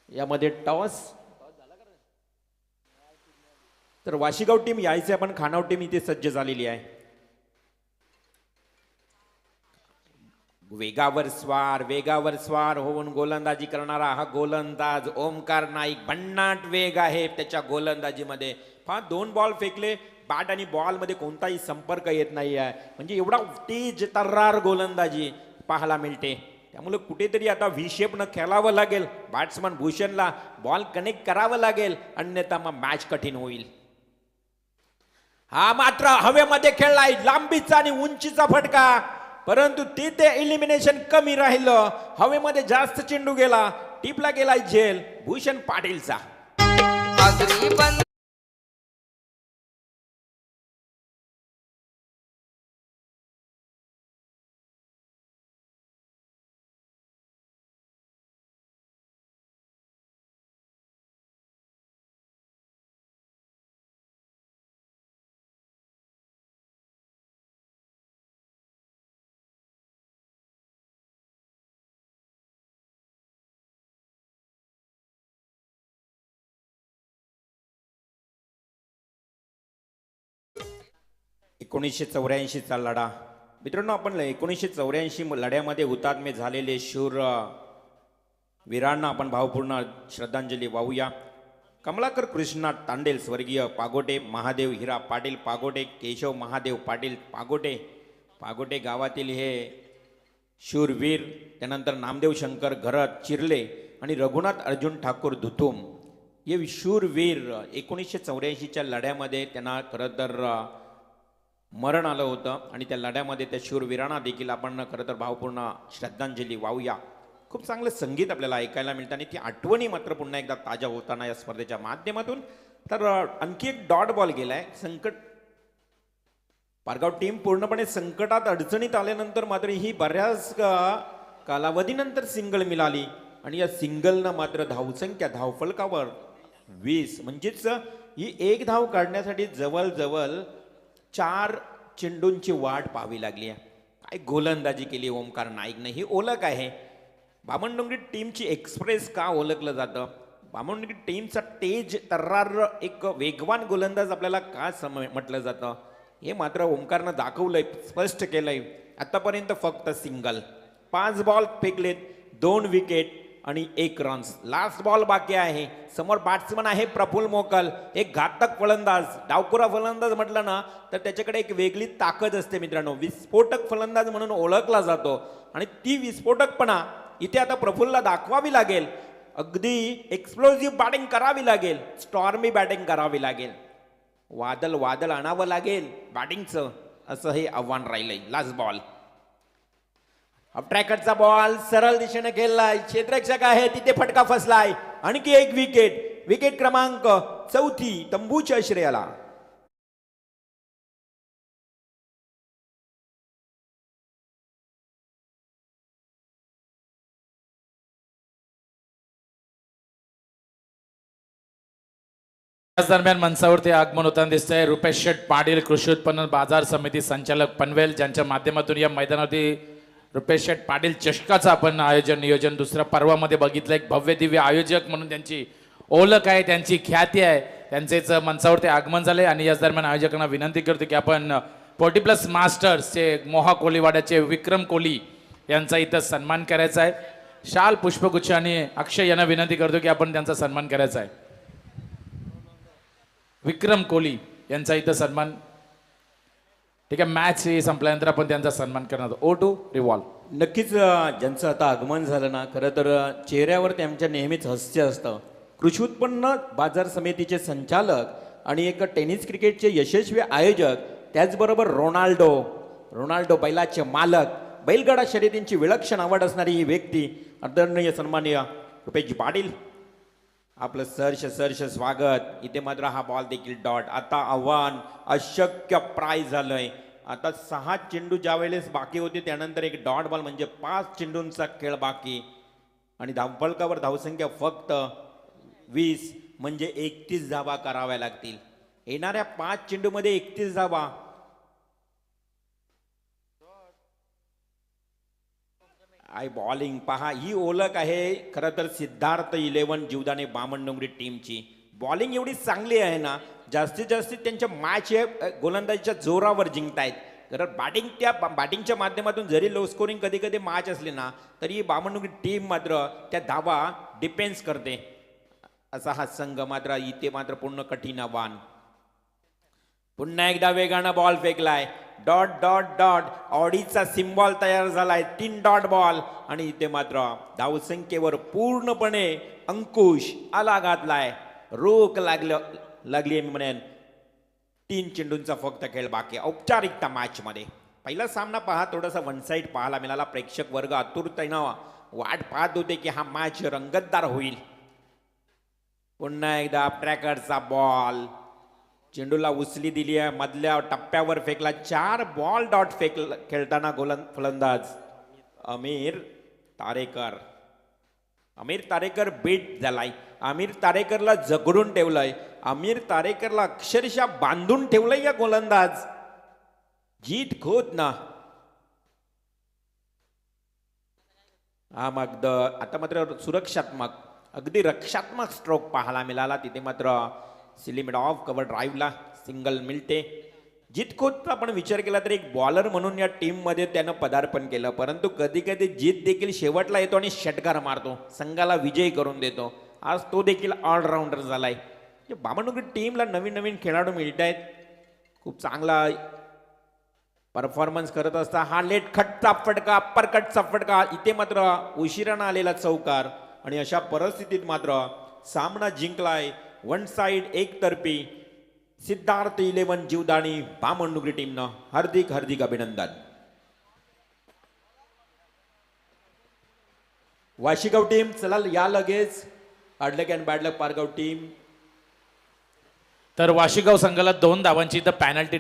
यामध्ये टॉस. तर वाशीगाव टीम यायचे पण खानाव टीम इथे सज्ज झालेली आहे. वेगावर स्वार होऊन गोलंदाजी करणारा हा गोलंदाज ओमकार नाईक. भन्नाट वेग आहे त्याच्या गोलंदाजीमध्ये. पहा 2 बॉल फेकले. बॅट आणि बॉलमध्ये कोणताही संपर्क येत नाही आहे. म्हणजे एवढा तेज तर्रार गोलंदाजी पाहायला मिळते. त्यामुळे कुठेतरी आता व्ही-शेपनं खेळावं लागेल बॅट्समन भूषणला. बॉल कनेक्ट करावं लागेल, अन्यथा मग मॅच कठीण होईल. हा मात्र हवेमध्ये खेळलाय. लांबीचा आणि उंचीचा फटका, परंतु तिथे एलिमिनेशन कमी राहिलं. हवेमध्ये जास्त चेंडू गेला. टिपला गेला झेल भूषण पाटीलचा. अग्नी बंद. एकोणीसशे 84चा लढा. मित्रांनो, आपण 1984 लढ्यामध्ये हुतात्मे झालेले शूर वीरांना आपण भावपूर्ण श्रद्धांजली वाहूया. कमलाकर कृष्णा तांडेल स्वर्गीय पागोटे, महादेव हिरा पाटील पागोटे, केशव महादेव पाटील पागोटे. पागोटे गावातील हे शूरवीर. त्यानंतर नामदेव शंकर घरत चिरले आणि रघुनाथ अर्जुन ठाकूर धुतुम हे शूरवीर 1984च्या लढ्यामध्ये त्यांना खरं तर मरण आलं होतं आणि त्या लढ्यामध्ये त्या शूरवीरांना देखील आपण खरं तर भावपूर्ण श्रद्धांजली वाहूया. खूप चांगलं संगीत आपल्याला ऐकायला मिळतं आणि ती आठवणी मात्र पुन्हा एकदा ताज्या होताना या स्पर्धेच्या माध्यमातून. तर आणखी एक डॉट बॉल गेलाय. संकट पारगाव टीम पूर्णपणे संकटात अडचणीत आल्यानंतर मात्र ही बऱ्याच कालावधीनंतर सिंगल मिळाली आणि या सिंगलनं मात्र धावसंख्या धावफलकावर 20 म्हणजेच ही एक धाव काढण्यासाठी जवळजवळ 4 चेंडूंची वाट पाहावी लागली आहे. काय गोलंदाजी केली ओमकार नाईकने. ही ओळख आहे बामणडोंगरी टीमची. एक्सप्रेस का ओळखलं जातं? बामणडोंगरी टीमचा तेज तर्रार एक वेगवान गोलंदाज आपल्याला का म्हटलं जातं हे मात्र ओमकारनं दाखवलंय, स्पष्ट केलंय. आतापर्यंत फक्त सिंगल. 5 बॉल फेकलेत, 2 विकेट आणि 1 रन्स. लास्ट बॉल बाकी आहे. समोर बॅट्समन आहे प्रफुल्ल मोकल, एक घातक फलंदाज. डावखुरा फलंदाज म्हटलं ना तर त्याच्याकडे एक वेगळी ताकद असते मित्रांनो. विस्फोटक फलंदाज म्हणून ओळखला जातो आणि ती विस्फोटकपणा इथे आता प्रफुल्लला दाखवावी लागेल. अगदी एक्सप्लोजिव्ह बॅटिंग करावी लागेल, स्टॉर्मी बॅटिंग करावी लागेल. वादळ वादळ आणावं लागेल बॅटिंगचं, असं हे आव्हान राहिलंय. लास्ट बॉल, ट्रॅकरचा बॉल सरळ दिशेने खेळलाय, क्षेत्ररक्षक आहे तिथे फटका फसलाय. आणखी एक विकेट, विकेट क्रमांक 4 तंबूच्या श्रेयाला. त्याच दरम्यान मंचावरती आगमन होताना दिसतंय रुपेश शेठ पाटील, कृषी उत्पन्न बाजार समिती संचालक पनवेल, ज्यांच्या माध्यमातून या मैदानावरती रुपेश शेठ पाटील चषकाचं आपण आयोजन नियोजन दुसऱ्या पर्वामध्ये बघितलं. एक भव्य दिव्य आयोजक म्हणून त्यांची ओळख आहे, त्यांची ख्याती आहे. त्यांचेच मंचावरती आगमन झाले आणि याच दरम्यान आयोजकांना विनंती करतो की आपण 40+ मास्टर्सचे मोहा कोलीवाड्याचे विक्रम कोली यांचा इथं सन्मान करायचा आहे. शाल पुष्पगुच्छ आणि अक्षय यांना विनंती करतो की आपण त्यांचा सन्मान करायचा आहे. विक्रम कोहली यांचा इथं सन्मान. ठीक आहे, मॅच संपल्यानंतर आपण त्यांचा सन्मान करणार. ओ टू रिवॉल्व. नक्कीच ज्यांचं आता आगमन झालं ना, खरं तर चेहऱ्यावर त्यांच्या नेहमीच हास्य असतं. कृषी उत्पन्न बाजार समितीचे संचालक आणि एक टेनिस क्रिकेटचे यशस्वी आयोजक, त्याचबरोबर रोनाल्डो बैलाचे मालक, बैलगाडा शर्यतींची विलक्षण आवड असणारी ही व्यक्ती, आदरणीय सन्माननीय रुपेशजी पाटील, आपलं सहर्ष स्वागत. इथे मात्र हा बॉल देखील डॉट. आता आव्हान अशक्य प्राइज झालंय. आता 6 चेंडू ज्या वेळेस बाकी होते त्यानंतर एक डॉट बॉल म्हणजे 5 चेंडूंचा खेळ बाकी आणि धावफलकावर धावसंख्या फक्त 20 म्हणजे 31 धावा कराव्या लागतील. येणाऱ्या 5 चेंडूमध्ये 31 धावा. आय बॉलिंग पहा, ही ओळख आहे खरं तर सिद्धार्थ 11 जीवदाने बामणडोंगरी टीमची. बॉलिंग एवढी चांगली आहे ना, जास्तीत जास्त त्यांच्या मॅच गोलंदाजीच्या जोरावर जिंकतायत. कारण बॅटिंगच्या माध्यमातून जरी लो स्कोरिंग कधी कधी मॅच असली ना, तरी बामणडोंगरी टीम मात्र त्या धावा डिफेन्स करते. असा हा संघ मात्र इथे मात्र पूर्ण कठीण आव्हान. पुन्हा एकदा वेगानं बॉल फेकलाय. डॉट डॉट डॉट ऑडीचा सिम्बॉल तयार झालाय. 3 डॉट बॉल आणि इथे मात्र धावसंख्येवर पूर्णपणे अंकुश आला घातलाय. रोख लागली मी म्हणेन. 3 चेंडूंचा फक्त खेळ बाकी औपचारिकता मॅच मध्ये. पहिला सामना पहा थोडासा वन साइड पाहायला मिळाला. प्रेक्षक वर्ग आतुरतेनं वाट पाहत होते की हा मॅच रंगतदार होईल. पुन्हा एकदा ट्रॅकरचा बॉल चेंडूला उचली दिली आहे. मधल्या टप्प्यावर फेकला. 4 बॉल डॉट खेळताना फलंदाज अमीर तारेकर बीट झालाय. आमिर तारेकरला जगडून ठेवलंय. आमिर तारेकरला अक्षरशः बांधून ठेवलंय या गोलंदाज. जीत खोत ना. हा मग आता मात्र सुरक्षात्मक अगदी रक्षात्मक स्ट्रोक पाहायला मिळाला. तिथे मात्र सिलिमिट ऑफ कव्हर ड्राईव्हला सिंगल मिळते. जीत खोतचा आपण विचार केला तर एक बॉलर म्हणून या टीममध्ये त्यानं पदार्पण केलं, परंतु कधी कधी जीत देखील शेवटला येतो आणि षटकार मारतो, संघाला विजयी करून देतो. आज तो देखील ऑलराऊंडर झालाय. बामणडोंगरी टीमला नवीन नवीन खेळाडू मिळत आहेत. खूप चांगला परफॉर्मन्स करत असता. हा लेट खटचा फटका, अप्पर कटचा फटका, इथे मात्र उशिरानं आलेला चौकार आणि अशा परिस्थितीत मात्र सामना जिंकलाय. वन साइड एकतर्फी सिद्धार्थ 11 जीवदानी बामणडोंगरी टीमनं हार्दिक अभिनंदन. वाशिगाव टीम चला या लगेच. हार्डलक अँड बॅडलक पारगाव टीम. तर वाशिगाव संघाला 2 धावांची इथं पॅनल्टी